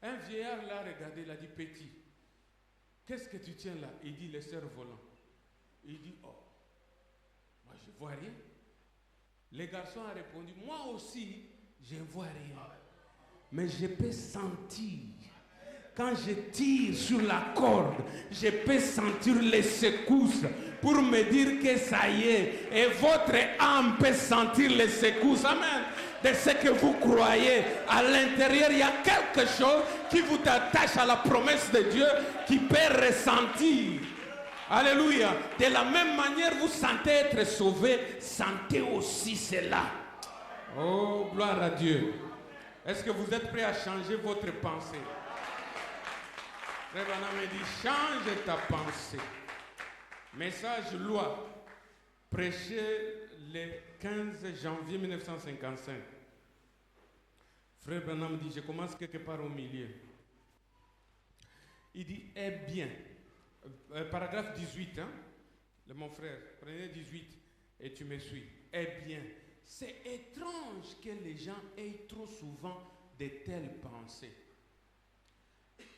un vieillard l'a regardé, il a dit, petit, qu'est-ce que tu tiens là? Il dit, le cerf-volant. Il dit, oh, moi je ne vois rien. Le garçon a répondu, moi aussi, je ne vois rien. Mais je peux sentir. Quand je tire sur la corde, je peux sentir les secousses pour me dire que ça y est. Et votre âme peut sentir les secousses. Amen. De ce que vous croyez. À l'intérieur, il y a quelque chose qui vous attache à la promesse de Dieu qui peut ressentir. Alléluia. De la même manière, vous sentez être sauvé, sentez aussi cela. Oh, gloire à Dieu. Est-ce que vous êtes prêts à changer votre pensée? Frère Branham me dit, change ta pensée. Message loi, prêché le 15 janvier 1955. Frère Branham dit, je commence quelque part au milieu. Il dit, eh bien, paragraphe 18, hein, mon frère, prenez 18 et tu me suis. Eh bien, c'est étrange que les gens aient trop souvent de telles pensées.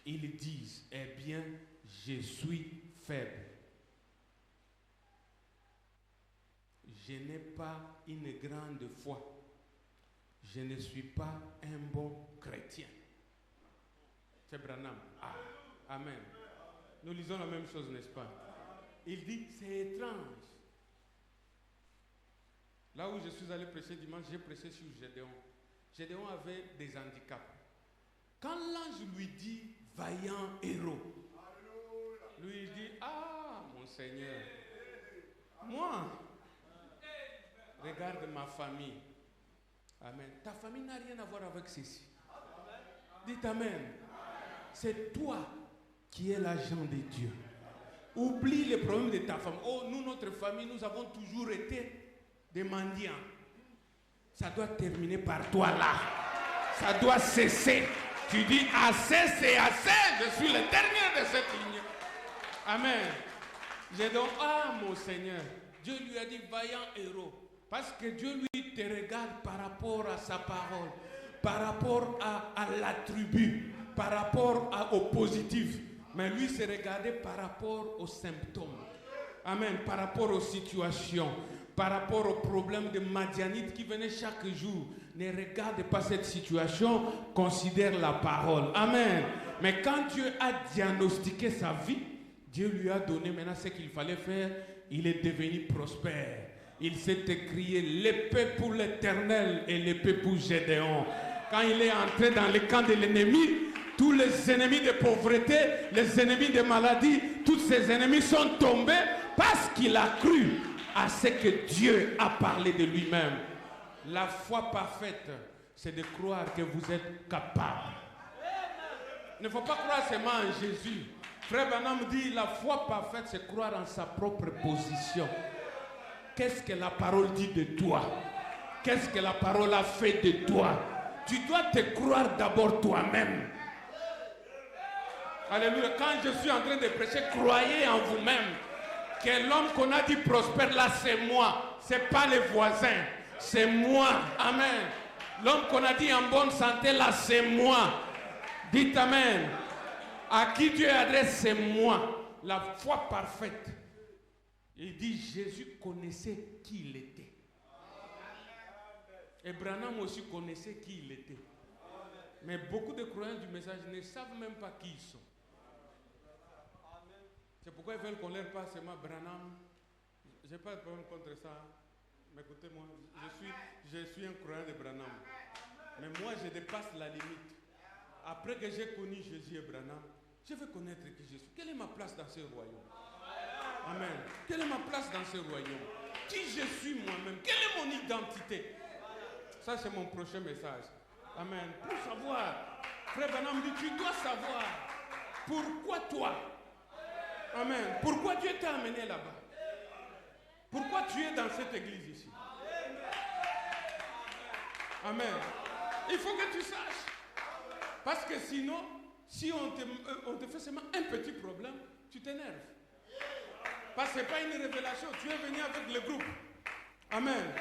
Ils disent, eh bien, je suis faible. Je n'ai pas une grande foi. Je ne suis pas un bon chrétien. C'est Branham. Ah, amen. Nous lisons la même chose, n'est-ce pas? Il dit, c'est étrange. Là où je suis allé prêcher dimanche, j'ai prêché sur Gédéon. Gédéon avait des handicaps. Quand l'ange lui dit, vaillant héros, lui il dit, ah mon Seigneur, moi, regarde ma famille. Amen. Ta famille n'a rien à voir avec ceci. Dites amen. C'est toi qui es l'agent de Dieu. Oublie les problèmes de ta femme. Oh, nous, notre famille, nous avons toujours été des mendiants. Ça doit terminer par toi là. Ça doit cesser. Tu dis assez, c'est assez. Je suis le dernier de cette ligne. Amen. J'ai donc, ah mon Seigneur, Dieu lui a dit, vaillant héros. Parce que Dieu lui te regarde par rapport à sa parole, par rapport à l'attribut, par rapport au positif. Mais lui s'est regardé par rapport aux symptômes. Amen. Par rapport aux situations, par rapport aux problèmes de Madianite qui venaient chaque jour. Ne regarde pas cette situation, considère la parole. Amen. Mais quand Dieu a diagnostiqué sa vie, Dieu lui a donné maintenant ce qu'il fallait faire. Il est devenu prospère. Il s'est écrié l'épée pour l'Éternel et l'épée pour Gédéon. Quand il est entré dans le camp de l'ennemi, tous les ennemis de pauvreté, les ennemis de maladie, tous ces ennemis sont tombés parce qu'il a cru à ce que Dieu a parlé de lui-même. La foi parfaite, c'est de croire que vous êtes capable. Il ne faut pas croire seulement en Jésus. Frère Branham dit, la foi parfaite, c'est croire en sa propre position. Qu'est-ce que la parole dit de toi? Qu'est-ce que la parole a fait de toi? Tu dois te croire d'abord toi-même. Alléluia. Quand je suis en train de prêcher, croyez en vous-même. Que l'homme qu'on a dit prospère là, c'est moi. C'est pas les voisins. C'est moi. Amen. L'homme qu'on a dit en bonne santé là, c'est moi. Dites amen. À qui Dieu adresse, c'est moi. La foi parfaite. Il dit, Jésus connaissait qui il était. Et Branham aussi connaissait qui il était. Mais beaucoup de croyants du message ne savent même pas qui ils sont. C'est pourquoi ils veulent qu'on leur passe seulement Branham. Je n'ai pas de problème contre ça. Mais écoutez-moi, je suis un croyant de Branham. Mais moi, je dépasse la limite. Après que j'ai connu Jésus et Branham, je veux connaître qui je suis. Quelle est ma place dans ce royaume? Amen. Quelle est ma place dans ce royaume? Qui je suis moi-même? Quelle est mon identité? Ça, c'est mon prochain message. Amen. Pour savoir, frère Branham dit, tu dois savoir pourquoi toi. Amen. Pourquoi Dieu t'a amené là-bas? Pourquoi tu es dans cette église ici? Amen. Il faut que tu saches. Parce que sinon, si on te fait seulement un petit problème, tu t'énerves. Parce que ce n'est pas une révélation. Tu es venu avec le groupe. Amen.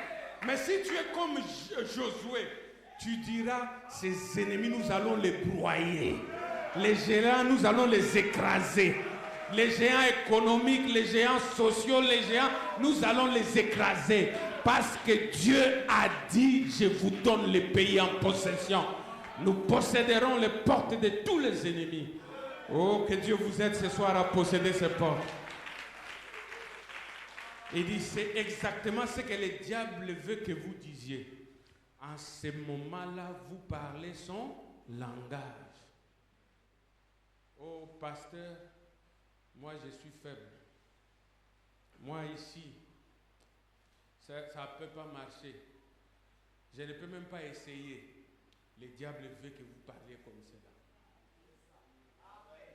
Mais si tu es comme Josué, tu diras, ces ennemis, nous allons les broyer. Les géants, nous allons les écraser. Les géants économiques, les géants sociaux, les géants, nous allons les écraser. Parce que Dieu a dit, je vous donne les pays en possession. Nous posséderons les portes de tous les ennemis. Oh, que Dieu vous aide ce soir à posséder ces portes. Il dit, c'est exactement ce que le diable veut que vous disiez. En ce moment-là, vous parlez son langage. Oh, pasteur, moi je suis faible. Moi ici, ça ne peut pas marcher. Je ne peux même pas essayer. Le diable veut que vous parliez comme cela.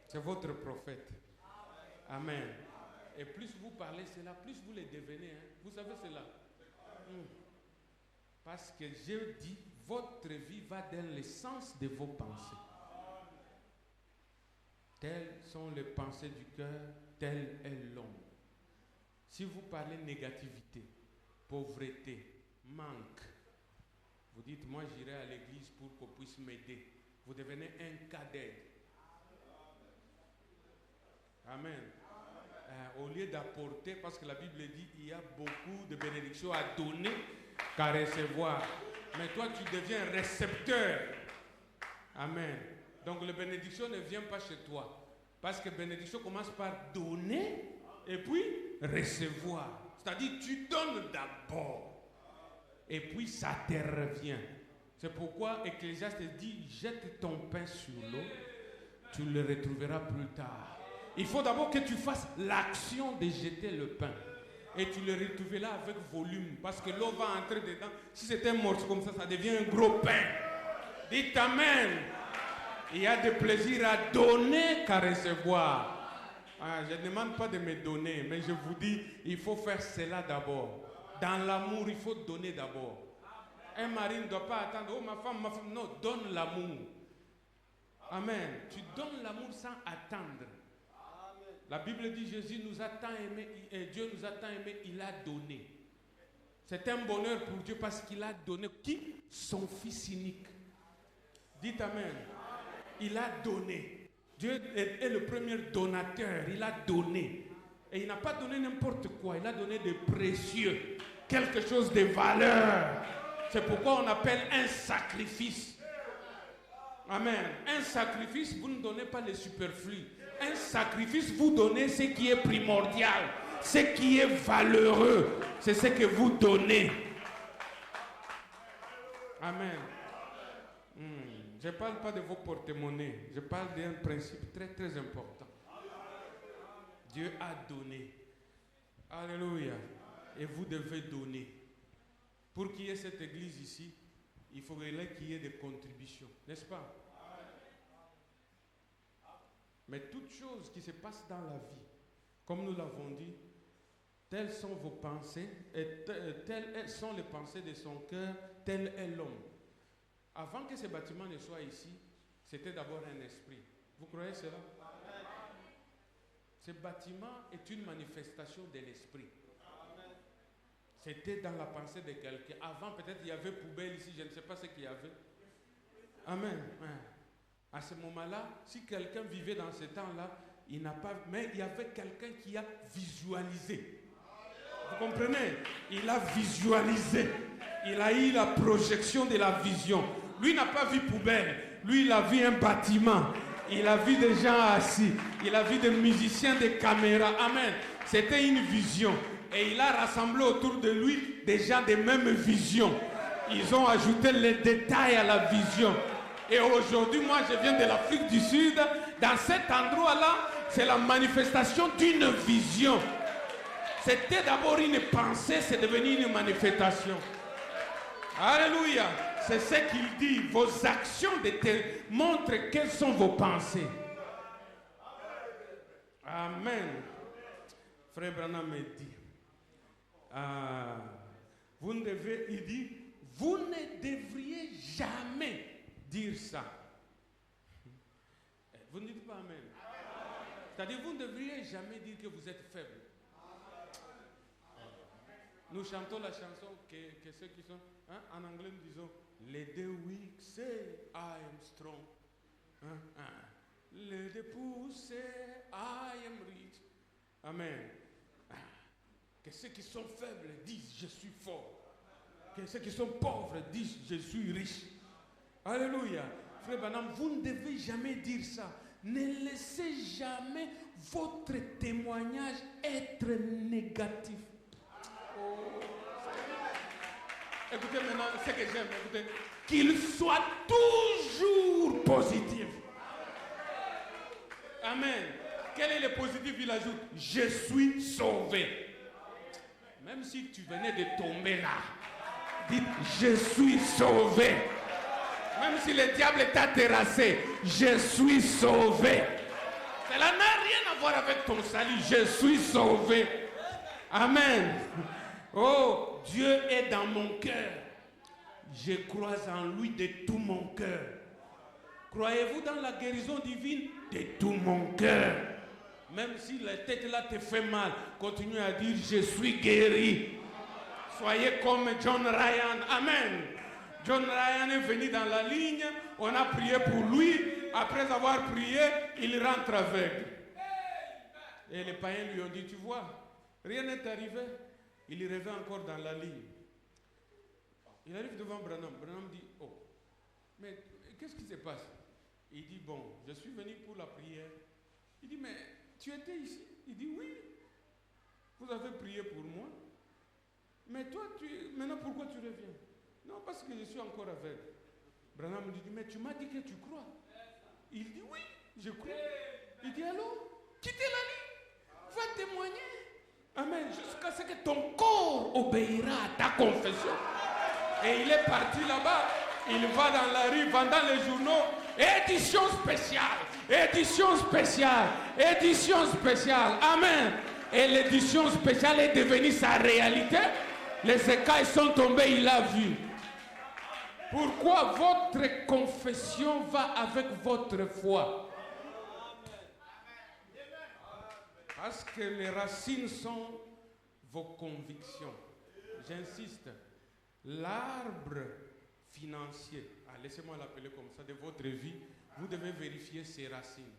C'est votre prophète. Amen. Et plus vous parlez cela, plus vous les devenez. Hein. Vous savez cela. Parce que je dis, votre vie va dans le sens de vos pensées. Telles sont les pensées du cœur, tel est l'homme. Si vous parlez négativité, pauvreté, manque, vous dites, moi j'irai à l'église pour qu'on puisse m'aider. Vous devenez un cas d'aide. Amen. Au lieu d'apporter, parce que la Bible dit, il y a beaucoup de bénédictions à donner qu'à recevoir. Mais toi, tu deviens récepteur. Amen. Donc, la bénédiction ne vient pas chez toi. Parce que la bénédiction commence par donner et puis recevoir. C'est-à-dire, tu donnes d'abord. Et puis, ça te revient. C'est pourquoi Ecclésiaste dit, jette ton pain sur l'eau, tu le retrouveras plus tard. Il faut d'abord que tu fasses l'action de jeter le pain. Et tu le retrouveras avec volume. Parce que l'eau va entrer dedans. Si c'est un morceau comme ça devient un gros pain. Dites Amen. Il y a de plaisir à donner qu'à recevoir. Je ne demande pas de me donner. Mais je vous dis, il faut faire cela d'abord. Dans l'amour, il faut donner d'abord. Un mari ne doit pas attendre. Oh ma femme. Non, donne l'amour. Amen. Tu donnes l'amour sans attendre. La Bible dit Jésus nous a tant aimé, et Dieu nous a tant aimé, il a donné. C'est un bonheur pour Dieu parce qu'il a donné qui? Son Fils unique. Dites Amen. Il a donné. Dieu est le premier donateur. Il a donné. Et il n'a pas donné n'importe quoi. Il a donné de précieux. Quelque chose de valeur. C'est pourquoi on appelle un sacrifice. Amen. Un sacrifice, vous ne donnez pas le superflu. Un sacrifice, vous donnez ce qui est primordial, ce qui est valeureux. C'est ce que vous donnez. Amen. Je ne parle pas de vos porte-monnaies. Je parle d'un principe très très important. Dieu a donné. Alléluia. Et vous devez donner. Pour qu'il y ait cette église ici, il faudrait qu'il y ait des contributions. N'est-ce pas? Mais toutes choses qui se passent dans la vie, comme nous l'avons dit, telles sont vos pensées, et telles sont les pensées de son cœur, tel est l'homme. Avant que ce bâtiment ne soit ici, c'était d'abord un esprit. Vous croyez cela? Ce bâtiment est une manifestation de l'esprit. C'était dans la pensée de quelqu'un. Avant, peut-être, il y avait poubelle ici, je ne sais pas ce qu'il y avait. Amen. À ce moment-là, si quelqu'un vivait dans ce temps-là, il n'a pas... Mais il y avait quelqu'un qui a visualisé. Vous comprenez? Il a visualisé. Il a eu la projection de la vision. Lui n'a pas vu poubelle, Lui, il a vu un bâtiment. Il a vu des gens assis. Il a vu des musiciens, des caméras. Amen. C'était une vision. Et il a rassemblé autour de lui des gens des mêmes visions. Ils ont ajouté les détails à la vision. Et aujourd'hui, moi, je viens de l'Afrique du Sud. Dans cet endroit-là, c'est la manifestation d'une vision. C'était d'abord une pensée, c'est devenu une manifestation. Alléluia. C'est ce qu'il dit. Vos actions montrent quelles sont vos pensées. Amen. Frère Branham me dit, vous ne devez, il dit, vous ne devriez jamais dire ça. Vous ne dites pas Amen. C'est-à-dire, vous ne devriez jamais dire que vous êtes faible. Nous chantons la chanson que ceux qui sont, en anglais nous disons, let the weak say I am strong. Let the poor say I am rich. Amen. Que ceux qui sont faibles disent je suis fort. Que ceux qui sont pauvres disent je suis riche. Alléluia. Frère Branham, vous ne devez jamais dire ça. Ne laissez jamais votre témoignage être négatif. Oh. Écoutez maintenant ce que j'aime. Écoutez. Qu'il soit toujours positif. Amen. Quel est le positif? Il ajoute, je suis sauvé. Même si tu venais de tomber là, dites, je suis sauvé. Même si le diable t'a terrassé, je suis sauvé. Cela n'a rien à voir avec ton salut. Je suis sauvé. Amen. Oh, Dieu est dans mon cœur. Je crois en lui de tout mon cœur. Croyez-vous dans la guérison divine? De tout mon cœur. Même si la tête là te fait mal, continue à dire je suis guéri. Soyez comme John Ryan. Amen. John Ryan est venu dans la ligne, on a prié pour lui. Après avoir prié, il rentre aveugle. Et les païens lui ont dit, tu vois, rien n'est arrivé. Il revient encore dans la ligne. Il arrive devant Branham. Branham dit, oh, mais qu'est-ce qui se passe? Il dit, bon, je suis venu pour la prière. Il dit, mais tu étais ici? Il dit, oui. Vous avez prié pour moi. Mais toi, maintenant, pourquoi tu reviens? Non, parce que je suis encore aveugle. Branham lui dit, mais tu m'as dit que tu crois. Il dit, oui, je crois. Il dit, alors, quittez la ligne. Va témoigner. Amen. Jusqu'à ce que ton corps obéira à ta confession. Et il est parti là-bas. Il va dans la rue, vendant les journaux. Édition spéciale. Édition spéciale. Édition spéciale. Amen. Et l'édition spéciale est devenue sa réalité. Les écailles sont tombées, il l'a vu. Pourquoi votre confession va avec votre foi? Parce que les racines sont vos convictions. J'insiste. L'arbre financier, laissez-moi l'appeler comme ça, de votre vie, vous devez vérifier ses racines.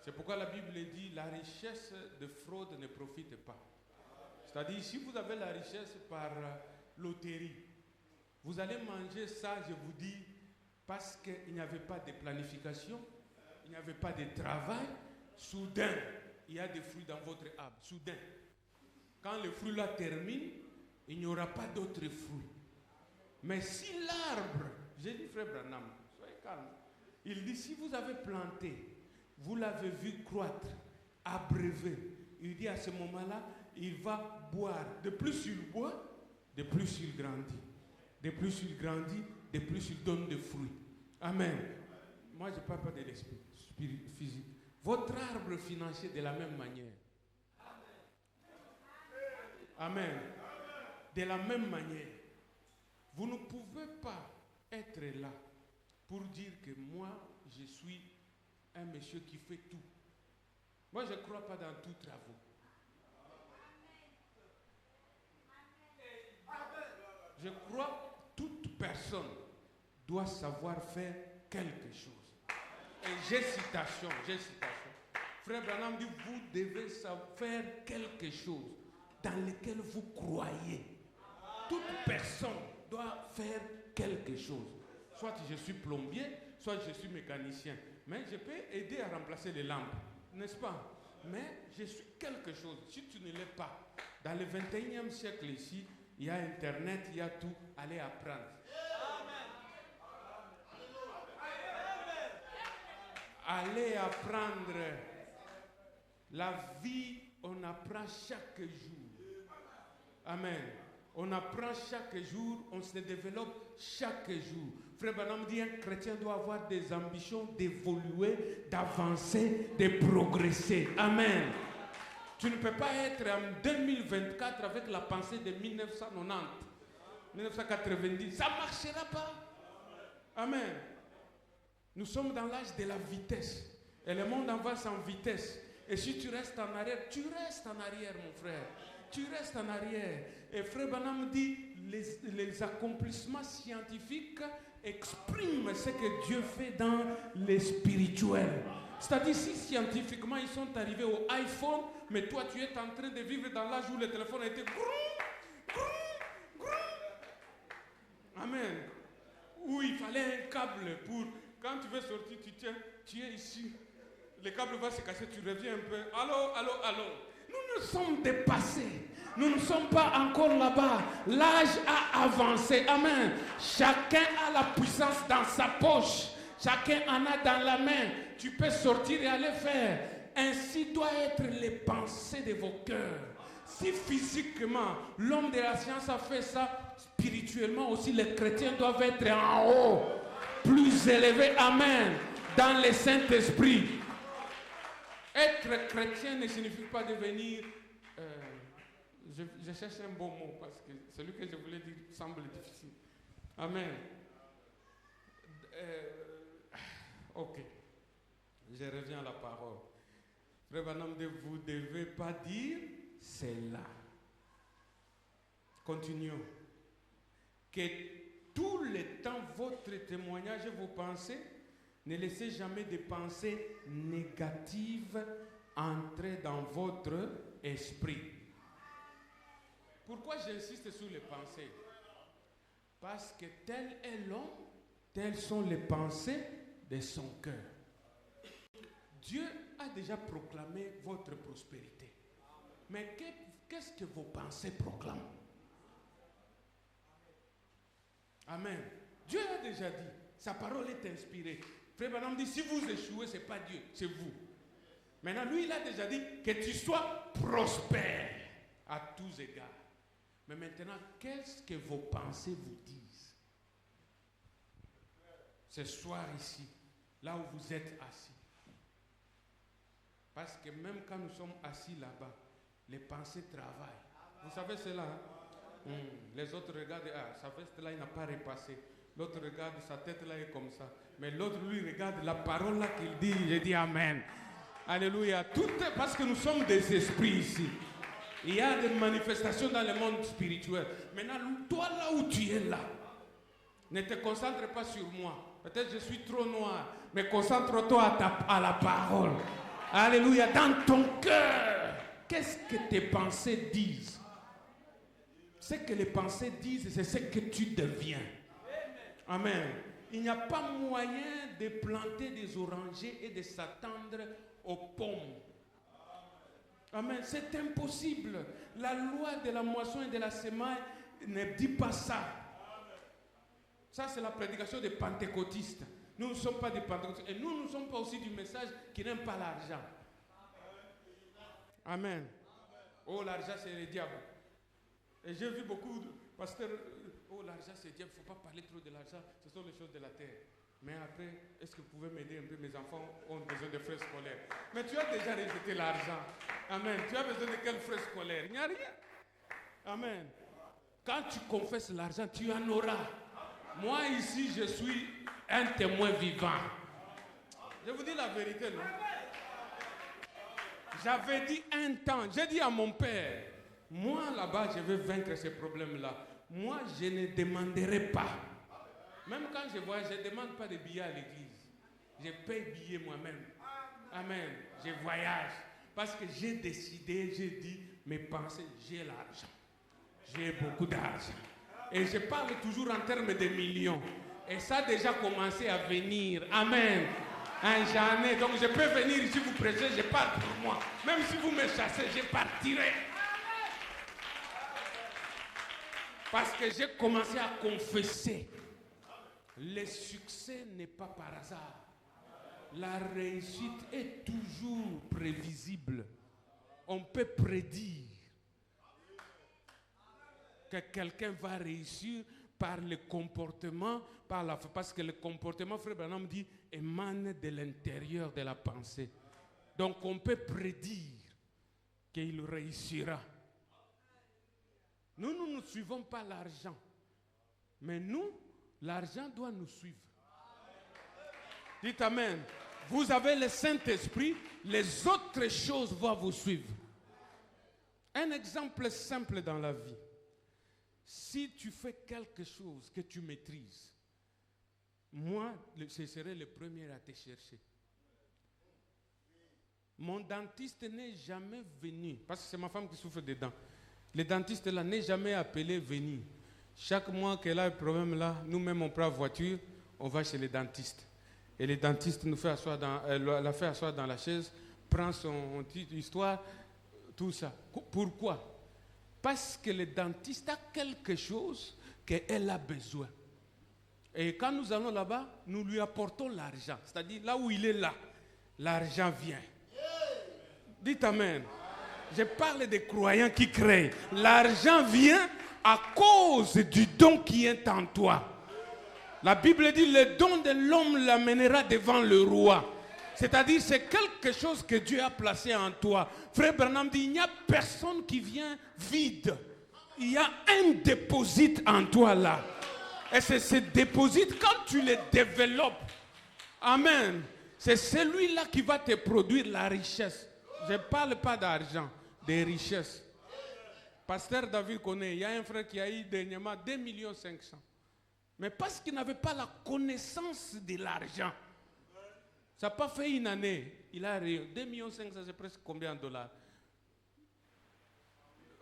C'est pourquoi la Bible dit la richesse de fraude ne profite pas. C'est-à-dire, si vous avez la richesse par loterie, vous allez manger ça, je vous dis, parce qu'il n'y avait pas de planification, il n'y avait pas de travail. Soudain, il y a des fruits dans votre arbre. Soudain. Quand le fruit là termine, il n'y aura pas d'autres fruits. Mais si l'arbre, j'ai dit frère Branham, soyez calme. Il dit, si vous avez planté, vous l'avez vu croître, abreuver. Il dit à ce moment-là, il va boire. De plus il boit, de plus il grandit. De plus il grandit, de plus il donne des fruits. Amen. Moi, je ne parle pas de l'esprit physique. Votre arbre financier de la même manière. Amen. De la même manière. Vous ne pouvez pas être là pour dire que moi, je suis un monsieur qui fait tout. Moi, je ne crois pas dans tous travaux. Je crois que toute personne doit savoir faire quelque chose. Et j'ai citation. Frère Branham dit, vous devez savoir faire quelque chose dans lequel vous croyez. Toute personne doit faire quelque chose. Soit je suis plombier, soit je suis mécanicien. Mais je peux aider à remplacer les lampes, n'est-ce pas? Mais je suis quelque chose. Si tu ne l'es pas, dans le 21e siècle ici, il y a Internet, il y a tout. Allez apprendre. Allez apprendre. La vie, on apprend chaque jour. Amen. On apprend chaque jour, on se développe chaque jour. Frère Branham dit un chrétien doit avoir des ambitions d'évoluer, d'avancer, de progresser. Amen. Tu ne peux pas être en 2024 avec la pensée de 1990, 1990. Ça ne marchera pas. Amen. Nous sommes dans l'âge de la vitesse. Et le monde avance en vitesse. Et si tu restes en arrière, tu restes en arrière, mon frère. Tu restes en arrière. Et Frère Branham dit, les accomplissements scientifiques expriment ce que Dieu fait dans les spirituels. C'est-à-dire, si scientifiquement ils sont arrivés au iPhone, mais toi tu es en train de vivre dans l'âge où le téléphone a été Amen. Où il fallait un câble pour, quand tu veux sortir, tu es ici. Le câble va se casser, tu reviens un peu. Allô, allô, allô. Nous sommes dépassés. Nous ne sommes pas encore là-bas. L'âge a avancé. Amen. Chacun a la puissance dans sa poche. Chacun en a dans la main. Tu peux sortir et aller faire. Ainsi doivent être les pensées de vos cœurs. Si physiquement, l'homme de la science a fait ça, spirituellement aussi, les chrétiens doivent être en haut. Plus élevés. Amen. Dans le Saint-Esprit. Être chrétien ne signifie pas devenir... je cherche un bon mot parce que celui que je voulais dire semble difficile. Amen. Ok. Je reviens à la parole. Frère Branham, vous ne devez pas dire c'est là. Continuons. Que tout le temps, votre témoignage et vos pensées, ne laissez jamais des pensées négatives entrer dans votre esprit. Pourquoi j'insiste sur les pensées? Parce que tel est l'homme, telles sont les pensées de son cœur. Dieu a déjà proclamé votre prospérité. Mais qu'est-ce que vos pensées proclament? Amen. Dieu a déjà dit, sa parole est inspirée. Frère Branham dit, si vous échouez, ce n'est pas Dieu, c'est vous. Maintenant, lui, il a déjà dit que tu sois prospère à tous égards. Mais maintenant, qu'est-ce que vos pensées vous disent? Ce soir ici, là où vous êtes assis. Parce que même quand nous sommes assis là-bas, les pensées travaillent. Vous savez cela, hein? Les autres regardent, sa veste là, il n'a pas repassé. L'autre regarde, sa tête là est comme ça. Mais l'autre, lui, regarde la parole là qu'il dit. Je dis Amen. Alléluia. Tout est parce que nous sommes des esprits ici. Il y a des manifestations dans le monde spirituel. Maintenant, toi là où tu es là, ne te concentre pas sur moi. Peut-être je suis trop noir, mais concentre-toi à la parole. Alléluia. Dans ton cœur, qu'est-ce que tes pensées disent? Ce que les pensées disent, c'est ce que tu deviens. Amen. Il n'y a pas moyen de planter des orangers et de s'attendre aux pommes. Amen. C'est impossible. La loi de la moisson et de la semaille ne dit pas ça. Ça, c'est la prédication des pentecôtistes. Nous ne sommes pas des pentecôtistes. Et nous ne sommes pas aussi du message qui n'aime pas l'argent. Amen. Oh, l'argent, c'est le diable. Et j'ai vu beaucoup de pasteurs, oh, l'argent, c'est le diable, il ne faut pas parler trop de l'argent, ce sont les choses de la terre. Mais après, est-ce que vous pouvez m'aider un peu? Mes enfants ont besoin de frais scolaires. Mais tu as déjà rejeté l'argent. Amen. Tu as besoin de quels frais scolaires? Il n'y a rien. Amen. Quand tu confesses l'argent, tu en auras. Moi, ici, je suis un témoin vivant. Je vous dis la vérité, non? J'avais dit un temps, j'ai dit à mon père, moi, là-bas, je vais vaincre ces problèmes-là. Moi, je ne demanderai pas. Même quand je voyage, je ne demande pas de billets à l'église. Je paye billets moi-même. Amen. Je voyage. Parce que j'ai décidé, j'ai dit, mes pensées, j'ai l'argent. J'ai beaucoup d'argent. Et je parle toujours en termes de millions. Et ça a déjà commencé à venir. Amen. J'en ai. Donc je peux venir ici vous prêcher, je pars pour moi. Même si vous me chassez, je partirai. Parce que j'ai commencé à confesser. Le succès n'est pas par hasard. La réussite est toujours prévisible. On peut prédire que quelqu'un va réussir par le comportement, parce que le comportement, Frère Branham dit, émane de l'intérieur de la pensée. Donc on peut prédire qu'il réussira. Nous ne suivons pas l'argent. Mais nous, l'argent doit nous suivre. Dites Amen. Vous avez le Saint-Esprit, les autres choses vont vous suivre. Un exemple simple dans la vie. Si tu fais quelque chose que tu maîtrises, moi, je serai le premier à te chercher. Mon dentiste n'est jamais venu, parce que c'est ma femme qui souffre des dents. Le dentiste là n'est jamais appelé venir. Chaque mois qu'elle a un problème là, nous-mêmes on prend la voiture, on va chez le dentiste. Et le dentiste nous fait asseoir la fait asseoir dans la chaise, prend son petite histoire, tout ça. Pourquoi? Parce que le dentiste a quelque chose qu'elle a besoin. Et quand nous allons là-bas, nous lui apportons l'argent. C'est-à-dire là où il est là, l'argent vient. Dites Amen. Je parle des croyants qui créent. L'argent vient à cause du don qui est en toi. La Bible dit, le don de l'homme l'amènera devant le roi. C'est-à-dire, c'est quelque chose que Dieu a placé en toi. Frère Branham dit, il n'y a personne qui vient vide. Il y a un déposit en toi là. Et c'est ce déposit, quand tu le développes, amen, c'est celui-là qui va te produire la richesse. Je ne parle pas d'argent, des richesses. Pasteur David connaît, il y a un frère qui a eu dernièrement 2,5 millions. Mais parce qu'il n'avait pas la connaissance de l'argent. Ça n'a pas fait une année. Il a 2,5 millions, c'est presque combien de dollars?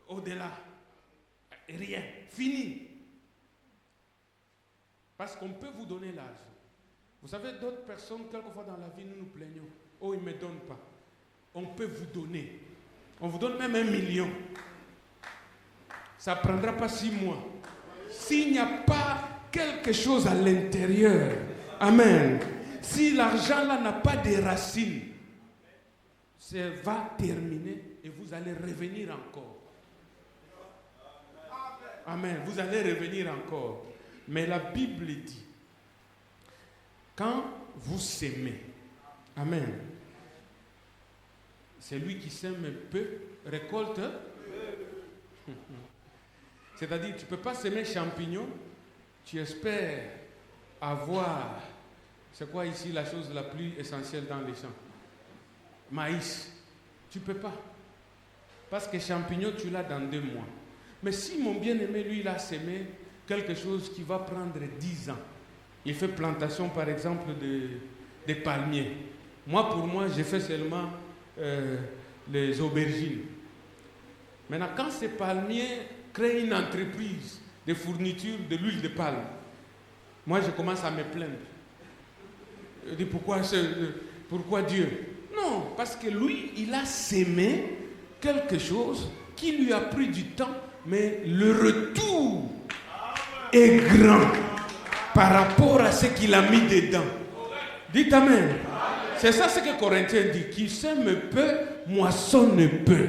Au-delà. Rien. Fini. Parce qu'on peut vous donner l'argent. Vous savez, d'autres personnes, quelquefois dans la vie, nous nous plaignons. Oh, ils ne me donnent pas. On peut vous donner. On vous donne même 1 million. Ça ne prendra pas 6 mois. S'il n'y a pas quelque chose à l'intérieur, amen. Si l'argent là n'a pas de racines, ça va terminer et vous allez revenir encore. Amen. Vous allez revenir encore. Mais la Bible dit, quand vous s'aimez, amen, celui qui sème peu récolte. C'est-à-dire, tu ne peux pas semer champignons, tu espères avoir, c'est quoi ici la chose la plus essentielle dans les champs? Maïs. Tu ne peux pas. Parce que champignons, tu l'as dans 2 mois. Mais si mon bien-aimé, lui, il a semé quelque chose qui va prendre 10 ans, il fait plantation, par exemple, de palmiers. Moi, pour moi, j'ai fait seulement les aubergines. Maintenant, quand ces palmiers créent une entreprise de fourniture de l'huile de palme, moi, je commence à me plaindre. Je dis, pourquoi Dieu? Non, parce que lui, il a sémé quelque chose qui lui a pris du temps, mais le retour est grand par rapport à ce qu'il a mis dedans. Dites Amen. C'est ça ce que Corinthiens dit. Qui sème peu, moissonne peu.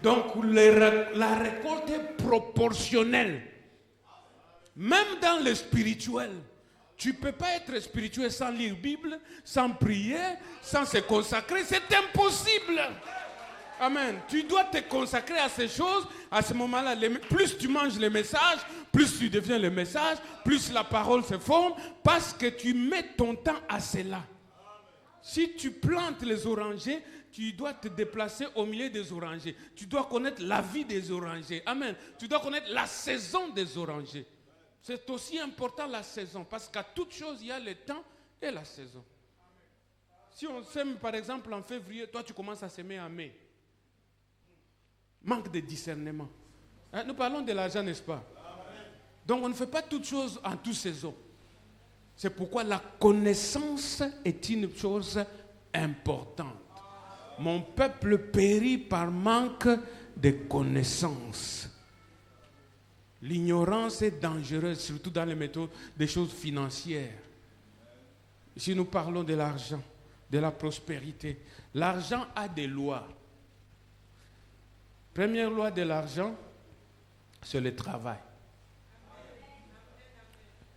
Donc la récolte est proportionnelle. Même dans le spirituel. Tu ne peux pas être spirituel sans lire la Bible, sans prier, sans se consacrer. C'est impossible. Amen. Tu dois te consacrer à ces choses. À ce moment-là, plus tu manges les messages, plus tu deviens le message, plus la parole se forme, parce que tu mets ton temps à cela. Si tu plantes les orangers, tu dois te déplacer au milieu des orangers. Tu dois connaître la vie des orangers. Amen. Tu dois connaître la saison des orangers. C'est aussi important la saison, parce qu'à toute chose, il y a le temps et la saison. Si on sème par exemple en février, toi tu commences à s'aimer en mai. Manque de discernement. Nous parlons de l'argent, n'est-ce pas? Donc on ne fait pas toutes choses en toute saison. C'est pourquoi la connaissance est une chose importante. Mon peuple périt par manque de connaissances. L'ignorance est dangereuse, surtout dans les méthodes des choses financières. Si nous parlons de l'argent, de la prospérité, l'argent a des lois. Première loi de l'argent, c'est le travail.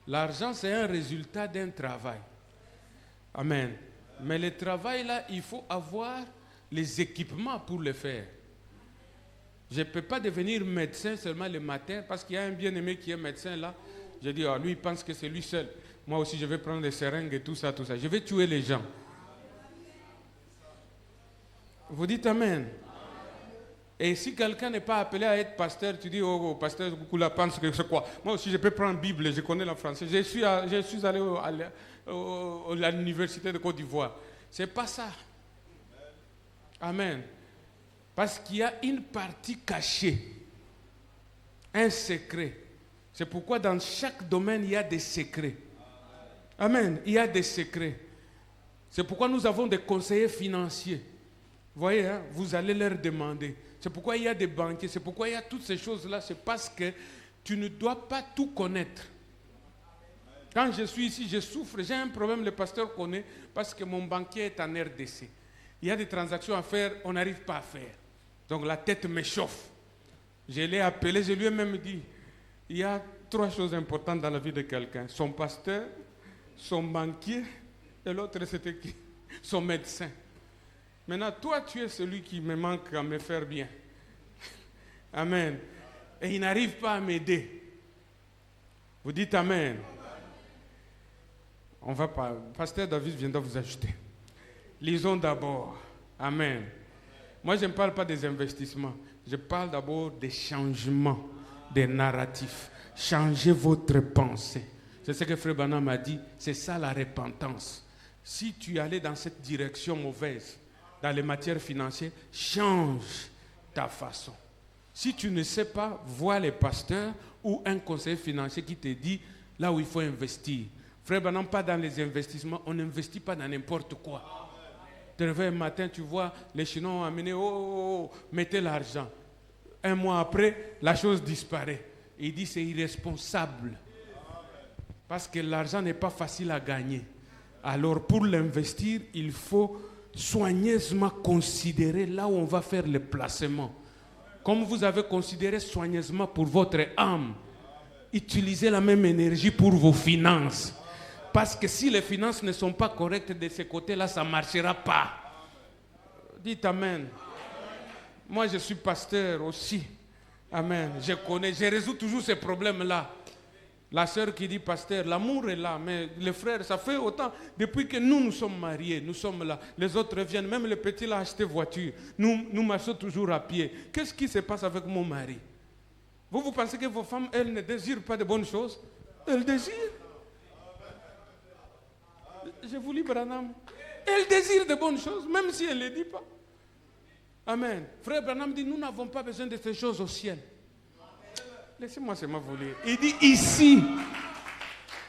L'argent, c'est un résultat d'un travail. Amen. Mais le travail, là, il faut avoir les équipements pour le faire. Je ne peux pas devenir médecin seulement le matin, parce qu'il y a un bien-aimé qui est médecin, là. Je dis, lui, il pense que c'est lui seul. Moi aussi, je vais prendre des seringues et tout ça, tout ça. Je vais tuer les gens. Vous dites Amen. Et si quelqu'un n'est pas appelé à être pasteur, tu dis, oh pasteur Koukoula pense que c'est quoi? Moi aussi, je peux prendre Bible, je connais le français. Je suis allé à l'université de Côte d'Ivoire. C'est pas ça. Amen. Parce qu'il y a une partie cachée, un secret. C'est pourquoi dans chaque domaine, il y a des secrets. Amen. Il y a des secrets. C'est pourquoi nous avons des conseillers financiers. Vous voyez, hein, vous allez leur demander. C'est pourquoi il y a des banquiers. C'est pourquoi il y a toutes ces choses-là. C'est parce que tu ne dois pas tout connaître. Quand je suis ici, je souffre. J'ai un problème, le pasteur connaît, parce que mon banquier est en RDC. Il y a des transactions à faire, on n'arrive pas à faire. Donc la tête m'échauffe. Je l'ai appelé, je lui ai même dit, il y a 3 choses importantes dans la vie de quelqu'un. Son pasteur, son banquier, et l'autre c'était qui? Son médecin. Maintenant, toi, tu es celui qui me manque à me faire bien. Amen. Et il n'arrive pas à m'aider. Vous dites Amen. On va pas. Pasteur David viendra vous ajouter. Lisons d'abord. Amen. Moi, je ne parle pas des investissements. Je parle d'abord des changements, des narratifs. Changez votre pensée. C'est ce que Frère Branham a dit. C'est ça la repentance. Si tu allais dans cette direction mauvaise, dans les matières financières, change ta façon. Si tu ne sais pas, vois les pasteurs ou un conseiller financier qui te dit là où il faut investir. Frère Branham, pas dans les investissements, on n'investit pas dans n'importe quoi. Tu te réveilles un matin, tu vois, les Chinois ont amené, mettez l'argent. Un mois après, la chose disparaît. Il dit c'est irresponsable. Parce que l'argent n'est pas facile à gagner. Alors pour l'investir, il faut soigneusement considérer là où on va faire le placement. Comme vous avez considéré soigneusement pour votre âme, utilisez la même énergie pour vos finances. Parce que si les finances ne sont pas correctes de ce côté-là, ça ne marchera pas. Dites Amen. Moi, je suis pasteur aussi. Amen. Je connais, je résous toujours ces problèmes-là. La sœur qui dit, pasteur, l'amour est là, mais les frères, ça fait autant. Depuis que nous sommes mariés, nous sommes là. Les autres viennent, même les petits là, acheter voiture. Nous marchons toujours à pied. Qu'est-ce qui se passe avec mon mari? Vous pensez que vos femmes, elles ne désirent pas de bonnes choses? Elles désirent. Je vous lis, Branham. Elles désirent de bonnes choses, même si elles ne les disent pas. Amen. Frère Branham dit, nous n'avons pas besoin de ces choses au ciel. Laissez-moi seulement vous lire. Il dit ici,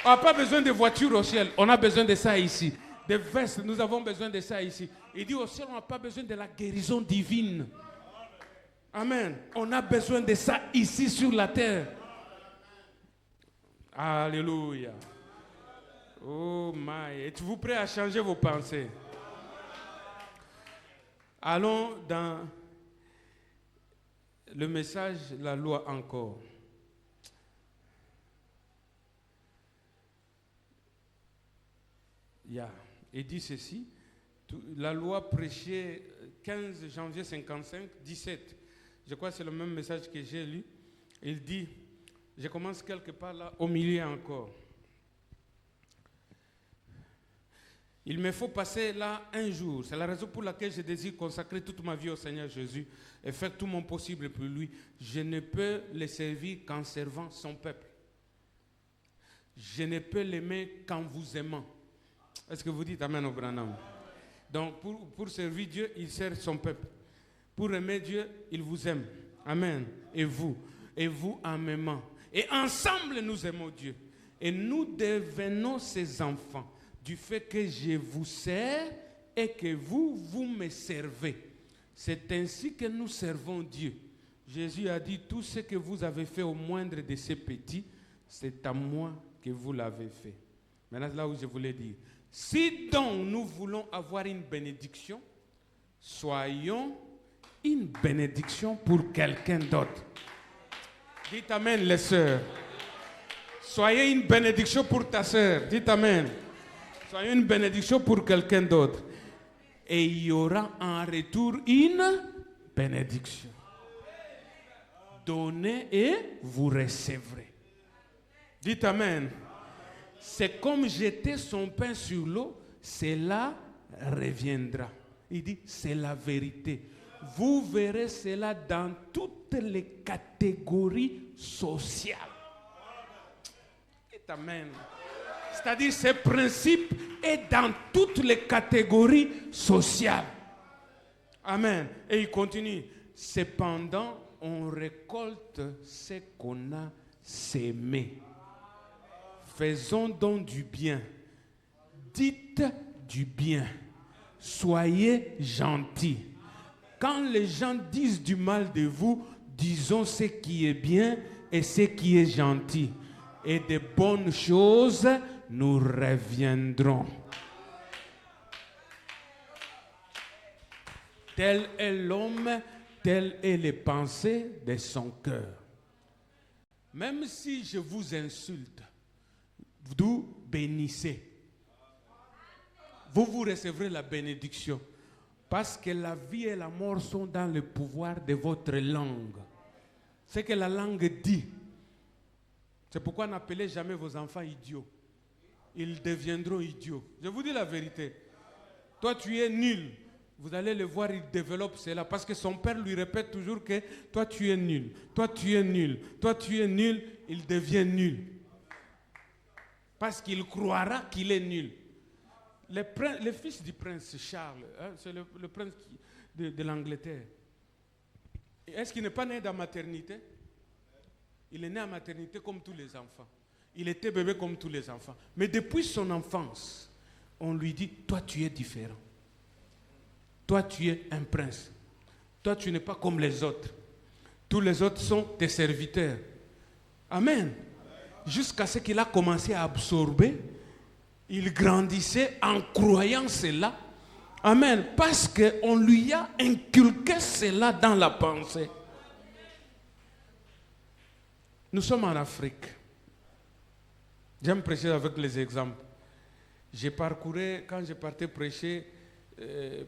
on n'a pas besoin de voitures au ciel, on a besoin de ça ici. Des vestes, nous avons besoin de ça ici. Il dit au ciel, on n'a pas besoin de la guérison divine. Amen. On a besoin de ça ici sur la terre. Alléluia. Oh my. Êtes-vous prêts à changer vos pensées? Allons dans le message, la loi encore. Il dit ceci, la loi prêchée 15 janvier 55, 17. Je crois que c'est le même message que j'ai lu. Il dit, je commence quelque part là, au milieu encore. Il me faut passer là un jour. C'est la raison pour laquelle je désire consacrer toute ma vie au Seigneur Jésus et faire tout mon possible pour lui. Je ne peux le servir qu'en servant son peuple. Je ne peux l'aimer qu'en vous aimant. Est-ce que vous dites Amen au Branham? Donc pour servir Dieu, il sert son peuple. Pour aimer Dieu, il vous aime. Amen. Et vous en m'aimant. Et ensemble, nous aimons Dieu. Et nous devenons ses enfants du fait que je vous sers et que vous me servez. C'est ainsi que nous servons Dieu. Jésus a dit, tout ce que vous avez fait au moindre de ces petits, c'est à moi que vous l'avez fait. Maintenant, c'est là où je voulais dire. Si donc nous voulons avoir une bénédiction, soyons une bénédiction pour quelqu'un d'autre. Dites amen, les sœurs. Soyez une bénédiction pour ta sœur. Dites amen. Soyez une bénédiction pour quelqu'un d'autre. Et il y aura en retour une bénédiction. Donnez et vous recevrez. Dites amen. C'est comme jeter son pain sur l'eau, cela reviendra. Il dit, c'est la vérité. Vous verrez cela dans toutes les catégories sociales. Dites amen. C'est-à-dire, ce principe est dans toutes les catégories sociales. Amen. Et il continue. Cependant, on récolte ce qu'on a sémé. Faisons donc du bien. Dites du bien. Soyez gentils. Quand les gens disent du mal de vous, disons ce qui est bien et ce qui est gentil. Et de bonnes choses nous reviendront. Tel est l'homme, telles sont les pensées de son cœur. Même si je vous insulte, vous bénissez. Vous recevrez la bénédiction. Parce que la vie et la mort sont dans le pouvoir de votre langue. Ce que la langue dit. C'est pourquoi n'appelez jamais vos enfants idiots. Ils deviendront idiots. Je vous dis la vérité. Toi, tu es nul. Vous allez le voir, il développe cela. Parce que son père lui répète toujours que toi, tu es nul. Toi, tu es nul. Toi, tu es nul. Il devient nul. Parce qu'il croira qu'il est nul. Le fils du prince Charles, hein, c'est le prince de l'Angleterre. Est-ce qu'il n'est pas né dans maternité? Il est né en maternité comme tous les enfants. Il était bébé comme tous les enfants. Mais depuis son enfance, on lui dit, toi tu es différent. Toi tu es un prince. Toi tu n'es pas comme les autres. Tous les autres sont tes serviteurs. Amen. Jusqu'à ce qu'il a commencé à absorber. Il grandissait en croyant cela. Amen. Parce qu'on lui a inculqué cela dans la pensée. Nous sommes en Afrique. J'aime prêcher avec les exemples. J'ai parcouru, quand je partais prêcher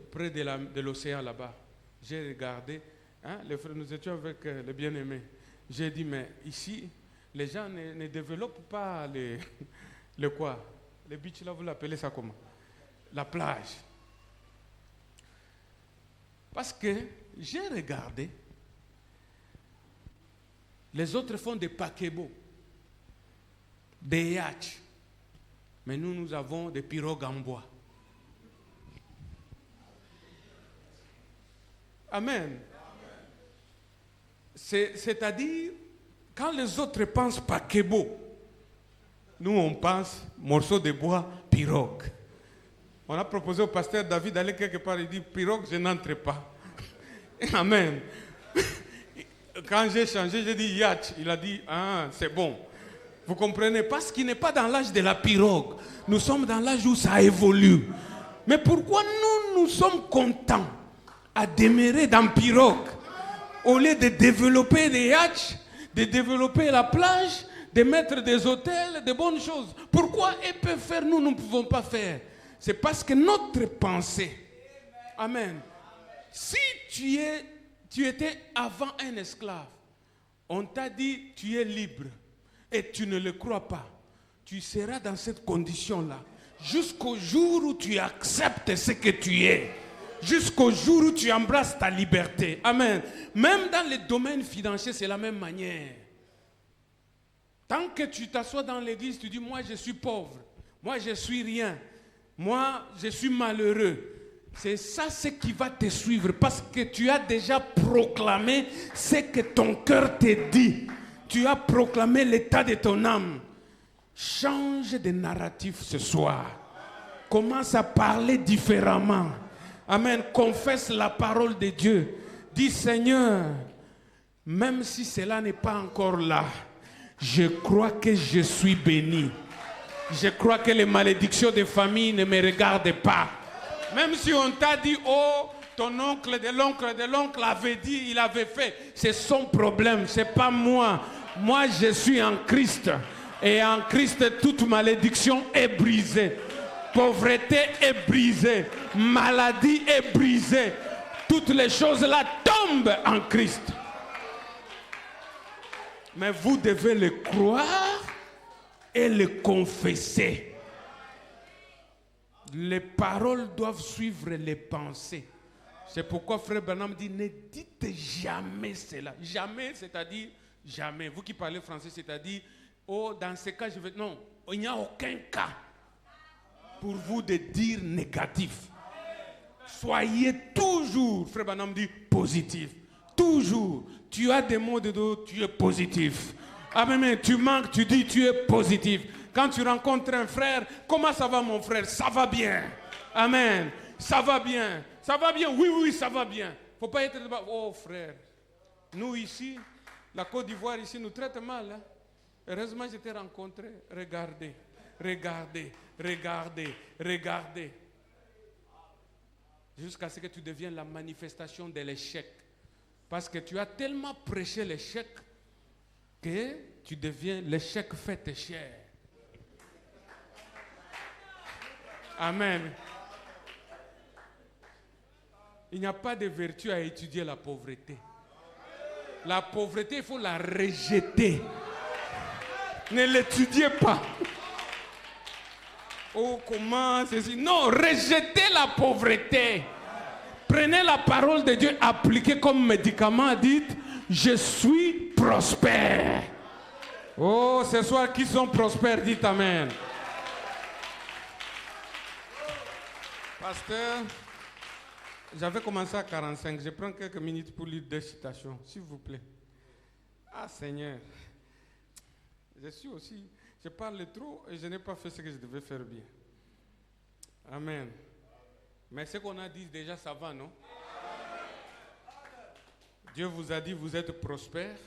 près de l'océan là-bas, j'ai regardé, hein, les frères, nous étions avec les bien-aimés. J'ai dit, mais ici, les gens ne développent pas le quoi? Le beach là, vous l'appelez ça comment? La plage. Parce que j'ai regardé, les autres font des paquebots, des yachts, mais nous avons des pirogues en bois. Amen. C'est-à-dire, quand les autres pensent paquebot, nous on pense morceau de bois, pirogue. On a proposé au pasteur David d'aller quelque part, il dit pirogue, je n'entre pas. Amen. Quand j'ai changé, j'ai dit yacht. Il a dit, ah, c'est bon. Vous comprenez? Parce qu'il n'est pas dans l'âge de la pirogue. Nous sommes dans l'âge où ça évolue. Mais pourquoi nous sommes contents à demeurer dans pirogue au lieu de développer des yachts, de développer la plage, de mettre des hôtels, de bonnes choses? Pourquoi ils peuvent faire, nous ne pouvons pas faire? C'est parce que notre pensée. Amen. Si tu étais avant un esclave, on t'a dit tu es libre et tu ne le crois pas, tu seras dans cette condition-là jusqu'au jour où tu acceptes ce que tu es, jusqu'au jour où tu embrasses ta liberté. Amen. Même dans les domaines financiers, c'est la même manière. Tant que tu t'assois dans l'église, tu dis moi je suis pauvre, moi je suis rien, moi je suis malheureux. C'est ça ce qui va te suivre parce que tu as déjà proclamé ce que ton cœur te dit. Tu as proclamé l'état de ton âme. Change de narratif ce soir. Commence à parler différemment. Amen. Confesse la parole de Dieu. Dis Seigneur, même si cela n'est pas encore là, je crois que je suis béni. Je crois que les malédictions de famille ne me regardent pas. Même si on t'a dit, oh, ton oncle de l'oncle avait dit, il avait fait. C'est son problème, c'est pas moi. Moi, je suis en Christ. Et en Christ, toute malédiction est brisée. Pauvreté est brisée. Maladie est brisée. Toutes les choses là tombent en Christ. Mais vous devez le croire et le confesser. Les paroles doivent suivre les pensées. C'est pourquoi Frère Branham dit, ne dites jamais cela. Jamais, c'est-à-dire jamais. Vous qui parlez français, c'est-à-dire, oh, dans ce cas, je vais... Non, il n'y a aucun cas pour vous de dire négatif. Soyez toujours, Frère Branham dit, positif. Toujours. Tu as des mots de dos, tu es positif. Ah mais tu manques, tu dis tu es positif. Quand tu rencontres un frère, comment ça va mon frère? Ça va bien. Amen. Ça va bien. Ça va bien? Oui, oui, ça va bien. Il ne faut pas être... Oh frère, nous ici, la Côte d'Ivoire ici nous traite mal. Hein? Heureusement, je t'ai rencontré. Regardez, regardez, regardez, regardez. Jusqu'à ce que tu deviennes la manifestation de l'échec. Parce que tu as tellement prêché l'échec que tu deviens l'échec fait tes chairs. Amen. Il n'y a pas de vertu à étudier la pauvreté. La pauvreté, il faut la rejeter. Ne l'étudiez pas. Oh, comment ceci? Non, rejetez la pauvreté. Prenez la parole de Dieu appliquée comme médicament. Dites, je suis prospère. Oh, ce soir, qui sont prospères? Dites Amen. Pasteur, j'avais commencé à 45. Je prends quelques minutes pour lire 2 citations, s'il vous plaît. Ah, Seigneur. Je suis aussi... Je parle trop et je n'ai pas fait ce que je devais faire bien. Amen. Mais ce qu'on a dit déjà, ça va, non? Dieu vous a dit, vous êtes prospères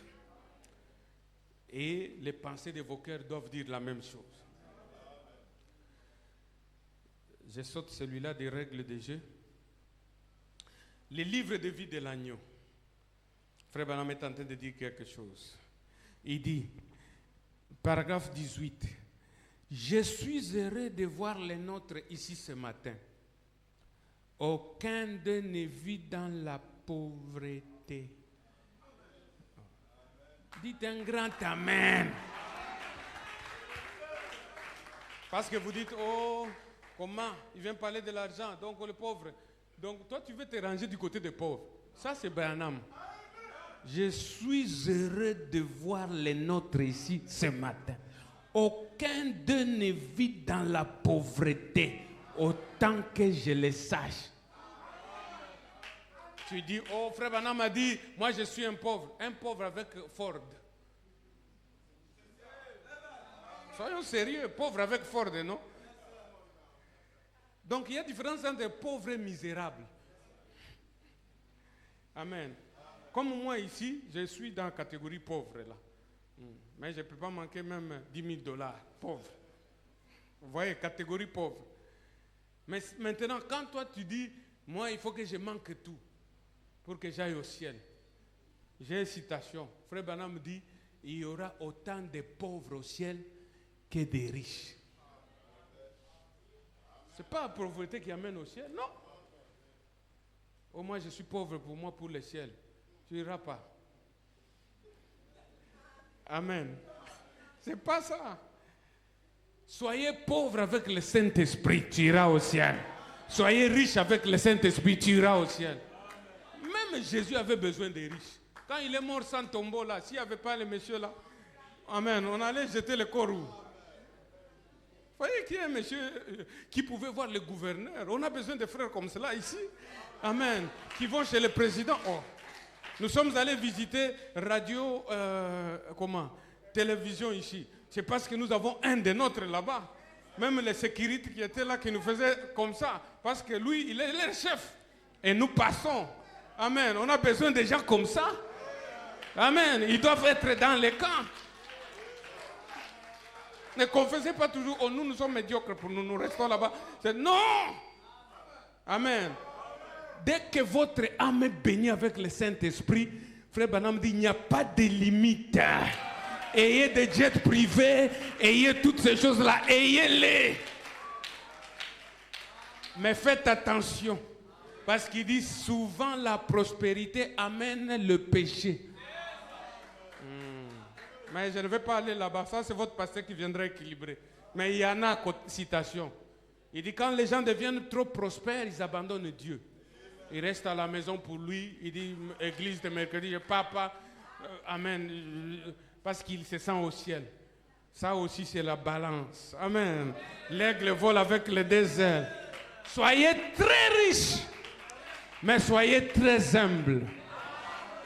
et les pensées de vos cœurs doivent dire la même chose. Je saute celui-là des règles de jeu. Les livres de vie de l'agneau. Frère Branham est en train de dire quelque chose. Il dit, paragraphe 18, je suis heureux de voir les nôtres ici ce matin. Aucun d'eux ne vit dans la pauvreté. Dites un grand Amen. Parce que vous dites, oh, comment? Il vient parler de l'argent, donc le pauvre. Donc toi, tu veux te ranger du côté des pauvres. Ça, c'est Branham. Je suis heureux de voir les nôtres ici ce matin. Aucun d'eux ne vit dans la pauvreté, autant que je le sache. Tu dis, oh, Frère Branham m'a dit, moi je suis un pauvre avec Ford. Soyons sérieux, pauvre avec Ford, non? Donc il y a différence entre pauvre et misérable. Amen. Comme moi ici, je suis dans la catégorie pauvre là. Mais je ne peux pas manquer même $10,000, pauvre. Vous voyez, catégorie pauvre. Mais maintenant, quand toi tu dis, moi il faut que je manque tout pour que j'aille au ciel. J'ai une citation. Frère Branham me dit, il y aura autant de pauvres au ciel que de riches. Ce n'est pas la pauvreté qui amène au ciel, non. Au moins je suis pauvre pour moi, pour le ciel. Tu n'iras pas. Amen. C'est pas ça. Soyez pauvre avec le Saint-Esprit, tu iras au ciel. Soyez riche avec le Saint-Esprit, tu iras au ciel. Même Jésus avait besoin des riches. Quand il est mort sans tombeau là, s'il n'y avait pas les messieurs là, amen, on allait jeter le corps où? Vous voyez qu'il y a un monsieur qui pouvait voir le gouverneur. On a besoin de frères comme cela ici. Amen. Qui vont chez le président. Oh. Nous sommes allés visiter télévision ici. C'est parce que nous avons un des nôtres là-bas. Même les sécurités qui étaient là, qui nous faisaient comme ça. Parce que lui, il est le chef. Et nous passons. Amen. On a besoin de gens comme ça. Amen. Ils doivent être dans les camps. Ne confessez pas toujours, oh, nous sommes médiocres pour nous restons là-bas. C'est non. Amen. Dès que votre âme est bénie avec le Saint-Esprit, Frère Branham dit, il n'y a pas de limite. Ayez des jets privés, ayez toutes ces choses-là, ayez-les. Mais faites attention, parce qu'il dit souvent la prospérité amène le péché. Mais je ne vais pas aller là-bas, ça c'est votre pasteur qui viendra équilibrer. Mais il y en a citation. Il dit quand les gens deviennent trop prospères, ils abandonnent Dieu. Ils restent à la maison pour lui, il dit église de mercredi, papa, amen, parce qu'il se sent au ciel. Ça aussi c'est la balance. Amen. L'aigle vole avec les deux ailes. Soyez très riches, mais soyez très humbles.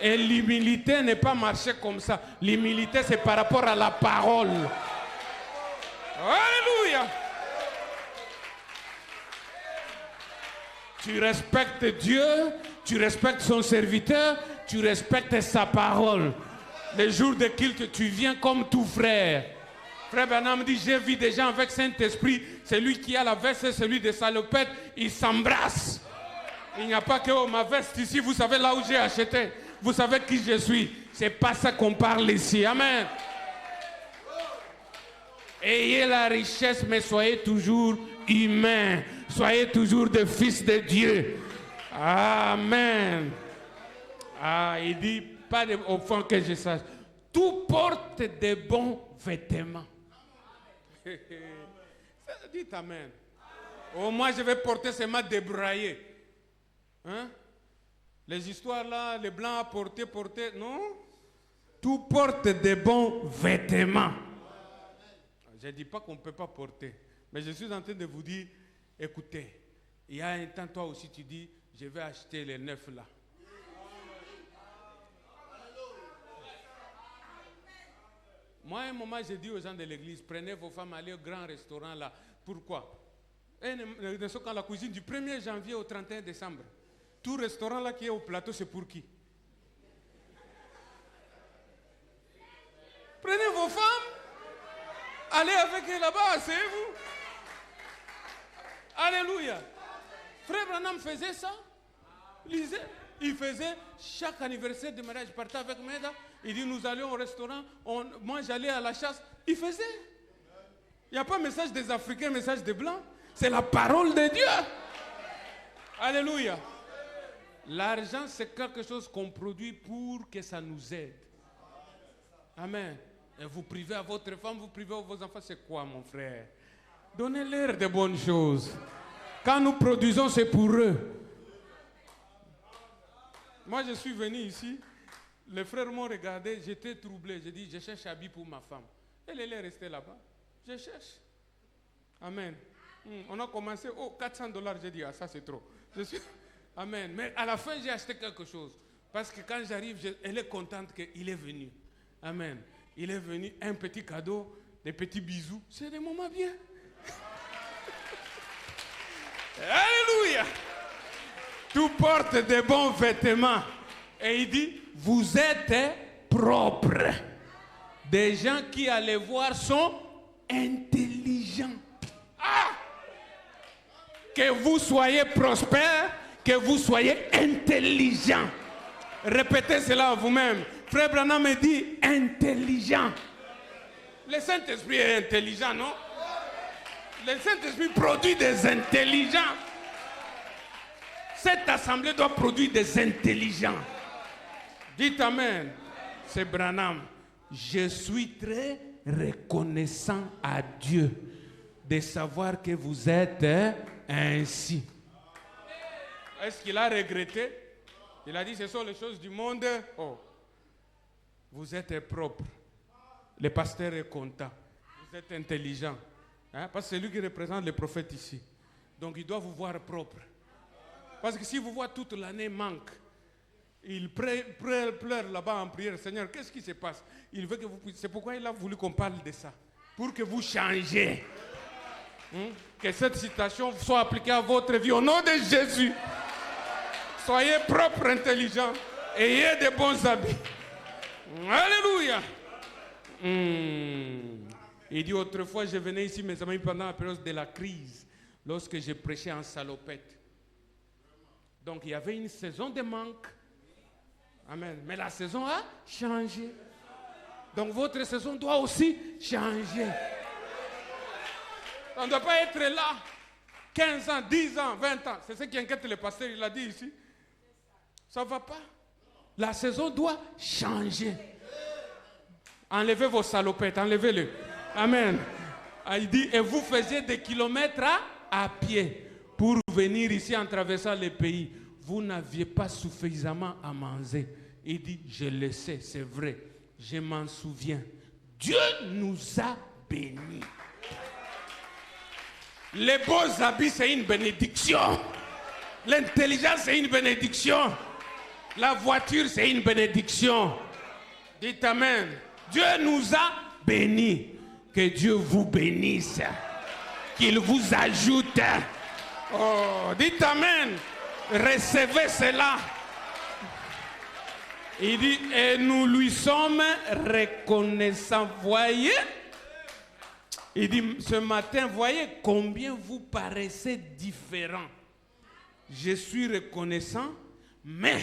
Et l'humilité n'est pas marcher comme ça. L'humilité, c'est par rapport à la parole. Alléluia. Tu respectes Dieu, tu respectes son serviteur, tu respectes sa parole. Les jours de culte, tu viens comme tout frère. Frère Branham dit, j'ai vu des gens avec Saint-Esprit, celui qui a la veste, celui de salopette, ils s'embrassent. Il n'y a pas que ma veste ici, vous savez là où j'ai acheté. Vous savez qui je suis. C'est pas ça qu'on parle ici. Amen. Ayez la richesse, mais soyez toujours humains. Soyez toujours des fils de Dieu. Amen. Ah, il dit, pas au fond que je sache. Tout porte de bons vêtements. Dites amen. Au moins, je vais porter ces mains débraillées. Hein? Les histoires là, les blancs à porter, non. Tout porte de bons vêtements. Je ne dis pas qu'on ne peut pas porter. Mais je suis en train de vous dire, écoutez, il y a un temps, toi aussi, tu dis, je vais acheter les neufs là. Moi, à un moment, j'ai dit aux gens de l'église, prenez vos femmes, allez au grand restaurant là. Pourquoi? Ne sont qu'à la cuisine du 1er janvier au 31 décembre. Tout restaurant là qui est au plateau, c'est pour qui? Prenez vos femmes, allez avec elles là-bas, asseyez-vous. Alléluia. Frère Branham faisait ça. Lisez. Il faisait chaque anniversaire de mariage. Je partais avec Meda. Il dit, nous allions au restaurant. Moi, j'allais à la chasse. Il faisait. Il n'y a pas message des Africains, message des Blancs. C'est la parole de Dieu. Alléluia. L'argent, c'est quelque chose qu'on produit pour que ça nous aide. Amen. Et vous privez à votre femme, vous privez à vos enfants, c'est quoi, mon frère? Donnez-leur de bonnes choses. Quand nous produisons, c'est pour eux. Moi, je suis venu ici. Les frères m'ont regardé, j'étais troublé. J'ai dit, je cherche habit pour ma femme. Elle est restée là-bas. Je cherche. Amen. On a commencé, $400. J'ai dit, ça c'est trop. Amen. Mais à la fin, j'ai acheté quelque chose. Parce que quand j'arrive, elle est contente qu'il est venu. Amen. Il est venu, un petit cadeau, des petits bisous. C'est des moments bien. Alléluia. Tout porte de bons vêtements. Et il dit, vous êtes propres. Des gens qui, à les voir, sont intelligents. Ah! Que vous soyez prospères, que vous soyez intelligents. Répétez cela à vous-même. Frère Branham me dit intelligent. Le Saint-Esprit est intelligent, non? Le Saint-Esprit produit des intelligents. Cette assemblée doit produire des intelligents. Dites amen. C'est Branham. Je suis très reconnaissant à Dieu de savoir que vous êtes ainsi. Est-ce qu'il a regretté? Il a dit, ce sont les choses du monde. Oh, vous êtes propre. Le pasteur est content. Vous êtes intelligent. Hein? Parce que c'est lui qui représente les prophètes ici. Donc il doit vous voir propre. Parce que si vous voyez toute l'année manque, il pleure là-bas en prière. Seigneur, qu'est-ce qui se passe? Il veut que vous puissiez. C'est pourquoi il a voulu qu'on parle de ça. pour que vous changiez. Que cette citation soit appliquée à votre vie au nom de Jésus. Soyez propres, intelligents. Ayez de bons habits. Alléluia. Il dit autrefois, je venais ici, mes amis, pendant la période de la crise, lorsque je prêchais en salopette. Donc il y avait une saison de manque. Amen. Mais la saison a changé. Donc votre saison doit aussi changer. On ne doit pas être là 15 ans, 10 ans, 20 ans. C'est ce qui inquiète le pasteur, il l'a dit ici. Ça ne va pas. La saison doit changer. Enlevez vos salopettes, enlevez-le. Amen. Il dit, et vous faisiez des kilomètres à pied pour venir ici en traversant le pays. Vous n'aviez pas suffisamment à manger. Il dit, je le sais, c'est vrai. Je m'en souviens. Dieu nous a bénis. Les beaux habits, c'est une bénédiction. L'intelligence, c'est une bénédiction. La voiture, c'est une bénédiction. Dites Amen. Dieu nous a bénis. Que Dieu vous bénisse. Qu'il vous ajoute. Oh, dites Amen. Recevez cela. Il dit, et nous lui sommes reconnaissants. Voyez? Il dit, ce matin, voyez combien vous paraissez différents. Je suis reconnaissant, mais,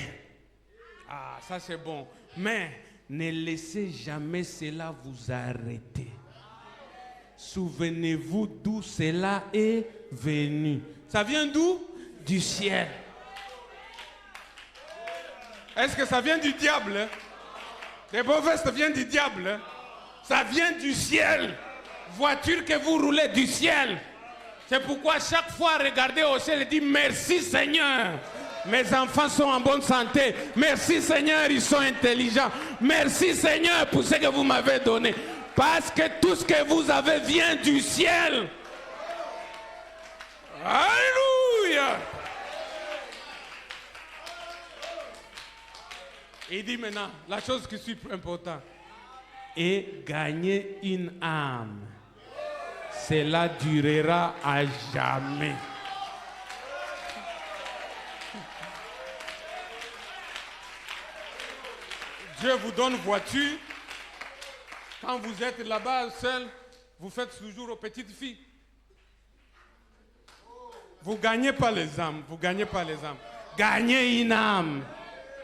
ça c'est bon, mais ne laissez jamais cela vous arrêter. Souvenez-vous d'où cela est venu. Ça vient d'où? Du ciel. Est-ce que ça vient du diable? Les beaux vestes viennent du diable. Ça vient du ciel. Voiture que vous roulez du ciel. C'est pourquoi chaque fois regardez au ciel et dites merci Seigneur. Mes enfants sont en bonne santé. Merci Seigneur, ils sont intelligents. Merci Seigneur pour ce que vous m'avez donné. Parce que tout ce que vous avez vient du ciel. Alléluia. Il dit maintenant, la chose qui est importante, est gagner une âme. Cela durera à jamais. Dieu vous donne voiture. Quand vous êtes là-bas seul, vous faites toujours aux petites filles. Vous ne gagnez pas les âmes. Vous ne gagnez pas les âmes. Gagnez une âme.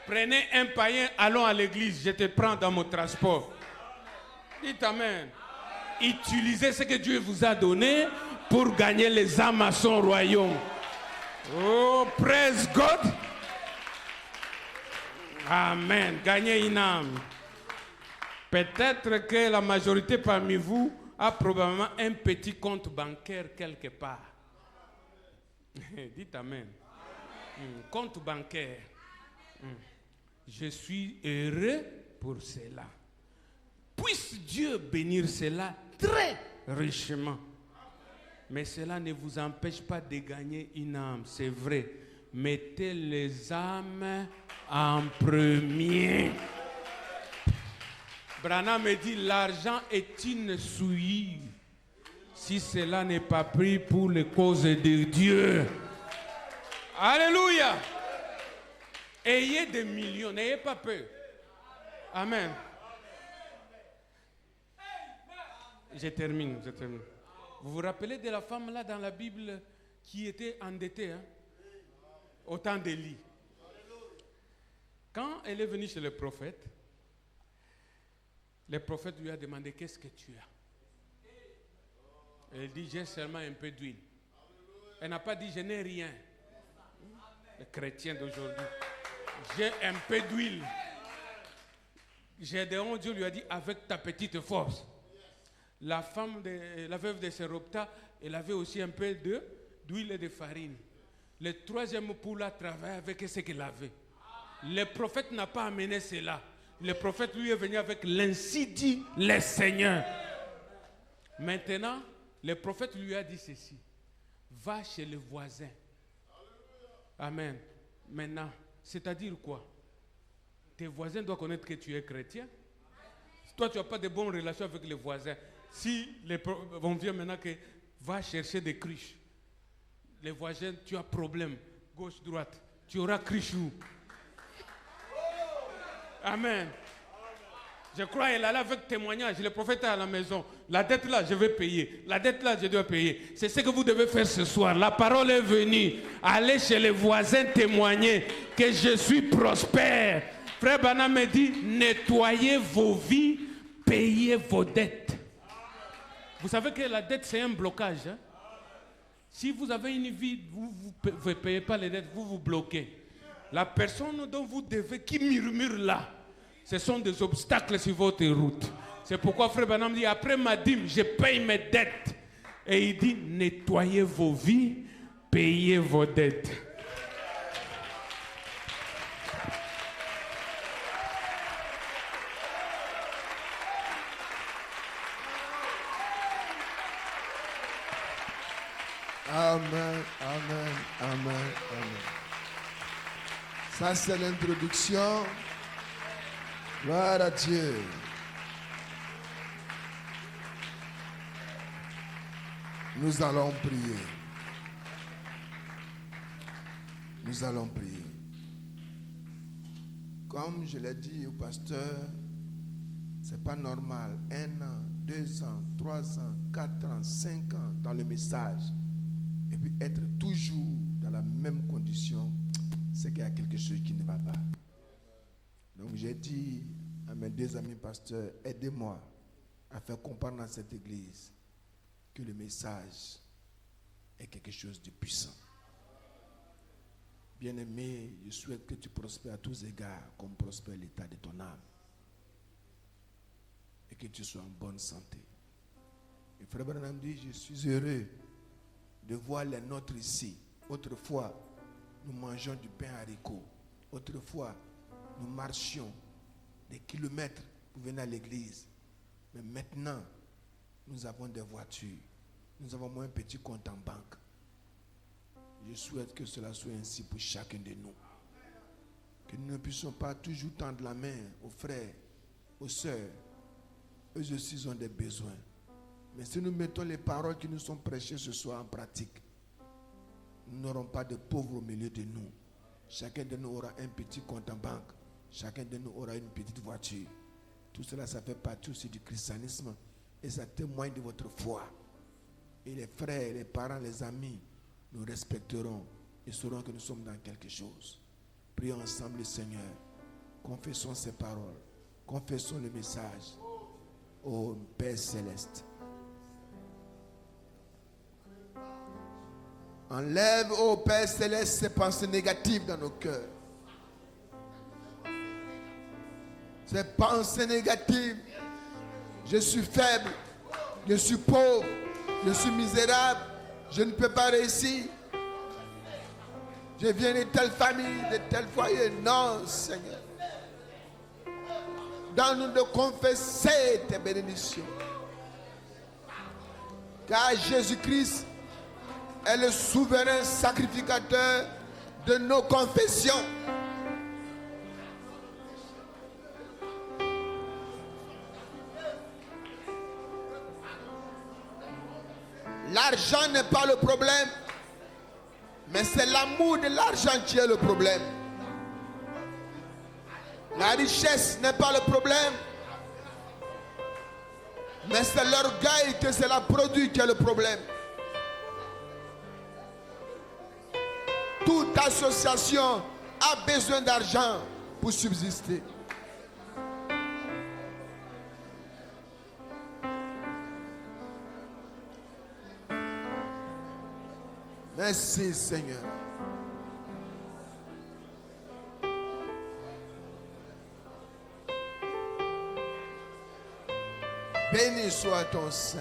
Prenez un païen, allons à l'église. Je te prends dans mon transport. Dites Amen. Utilisez ce que Dieu vous a donné pour gagner les âmes à son royaume. Oh, praise God. Amen. Gagnez une âme. Peut-être que la majorité parmi vous a probablement un petit compte bancaire quelque part. Dites Amen. Compte bancaire. Je suis heureux pour cela. Puisse Dieu bénir cela très richement. Mais cela ne vous empêche pas de gagner une âme, c'est vrai. Mettez les âmes en premier. Branham me dit, l'argent est une souillure si cela n'est pas pris pour les causes de Dieu. Alléluia. Ayez des millions, n'ayez pas peur. Amen. Je termine. Vous vous rappelez de la femme là dans la Bible qui était endettée au temps d'Élie. Quand elle est venue chez le prophète lui a demandé qu'est-ce que tu as. Elle dit j'ai seulement un peu d'huile. Elle n'a pas dit je n'ai rien. Les chrétiens d'aujourd'hui. J'ai un peu d'huile. Gédéon, Dieu lui a dit avec ta petite force. La veuve de Séropta, elle avait aussi un peu d'huile et de farine. Le troisième poule a travaillé avec ce qu'elle avait. Le prophète n'a pas amené cela. Le prophète lui est venu avec l'ainsi dit le Seigneur. Maintenant, le prophète lui a dit ceci. Va chez le voisin. Amen. Maintenant, c'est-à-dire quoi? Tes voisins doivent connaître que tu es chrétien. Toi, tu n'as pas de bonnes relations avec les voisins. Si on vient maintenant que va chercher des cruches, les voisins, tu as problème, gauche, droite, tu auras cruche où? Amen. Je crois qu'elle allait avec témoignage. Le prophète est à la maison. La dette là, je vais payer. La dette là, je dois payer. C'est ce que vous devez faire ce soir. La parole est venue. Allez chez les voisins témoigner que je suis prospère. Frère Branham me dit, nettoyez vos vies, payez vos dettes. Vous savez que la dette, c'est un blocage. Hein? Si vous avez une vie, vous ne payez pas les dettes, vous vous bloquez. La personne dont vous devez, qui murmure là, ce sont des obstacles sur votre route. C'est pourquoi Frère Branham dit, après ma dîme, je paye mes dettes. Et il dit, nettoyez vos vies, payez vos dettes. Amen, amen, amen, amen. Ça, c'est l'introduction. Gloire à Dieu. Nous allons prier. Nous allons prier. Comme je l'ai dit au pasteur, c'est pas normal. 1 an, 2 ans, 3 ans, 4 ans, 5 ans dans le message. Et puis être toujours dans la même condition, c'est qu'il y a quelque chose qui ne va pas. Donc j'ai dit à mes 2 amis pasteurs, aidez-moi à faire comprendre à cette église que le message est quelque chose de puissant. Bien-aimé, je souhaite que tu prospères à tous égards comme prospère l'état de ton âme. Et que tu sois en bonne santé. Et Frère Branham dit, je suis heureux de voir les nôtres ici. Autrefois, nous mangeons du pain haricot. Autrefois, nous marchions des kilomètres pour venir à l'église. Mais maintenant, nous avons des voitures. Nous avons un petit compte en banque. Je souhaite que cela soit ainsi pour chacun de nous. Que nous ne puissions pas toujours tendre la main aux frères, aux sœurs. Eux aussi ont des besoins. Mais si nous mettons les paroles qui nous sont prêchées ce soir en pratique, nous n'aurons pas de pauvres au milieu de nous. Chacun de nous aura un petit compte en banque. Chacun de nous aura une petite voiture. Tout cela, ça fait partie aussi du christianisme. Et ça témoigne de votre foi. Et les frères, les parents, les amis, nous respecterons et sauront que nous sommes dans quelque chose. Prions ensemble le Seigneur. Confessons ses paroles. Confessons le message. Ô Père Céleste. Enlève, ô Père Céleste, ces pensées négatives dans nos cœurs. Ces pensées négatives. Je suis faible. Je suis pauvre. Je suis misérable. Je ne peux pas réussir. Je viens de telle famille, de tel foyer. Non, Seigneur. Donne-nous de confesser tes bénédictions. Car Jésus-Christ est le souverain sacrificateur de nos confessions. L'argent n'est pas le problème, mais c'est l'amour de l'argent qui est le problème. La richesse n'est pas le problème, mais c'est l'orgueil que cela produit qui est le problème. Toute association a besoin d'argent pour subsister. Merci Seigneur. Béni soit ton Saint.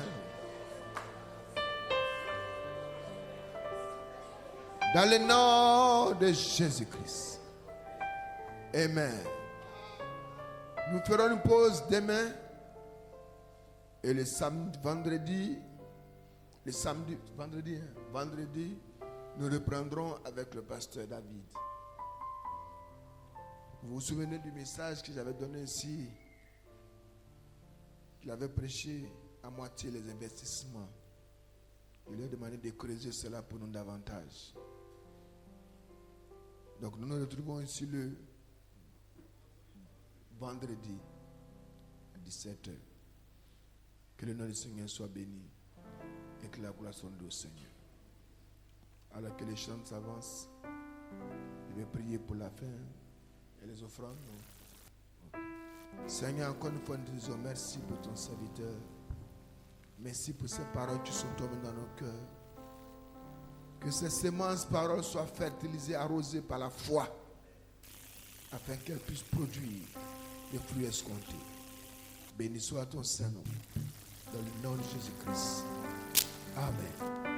Dans le nom de Jésus-Christ. Amen. Nous ferons une pause demain. Et le samedi, vendredi, vendredi, nous reprendrons avec le pasteur David. Vous vous souvenez du message que j'avais donné ici, qu'il avait prêché à moitié les investissements. Il leur a demandé de creuser cela pour nous davantage. Donc nous nous retrouvons ici le vendredi à 17h. Que le nom du Seigneur soit béni et que la gloire soit au Seigneur. Alors que les chants s'avancent, je vais prier pour la fin et les offrandes. Seigneur, encore une fois, nous te disons merci pour ton serviteur. Merci pour ces paroles qui sont tombées dans nos cœurs. Que ces semences paroles soient fertilisées, arrosées par la foi, afin qu'elles puissent produire des fruits escomptés. Béni soit ton Saint-Nom, dans le nom de Jésus-Christ. Amen.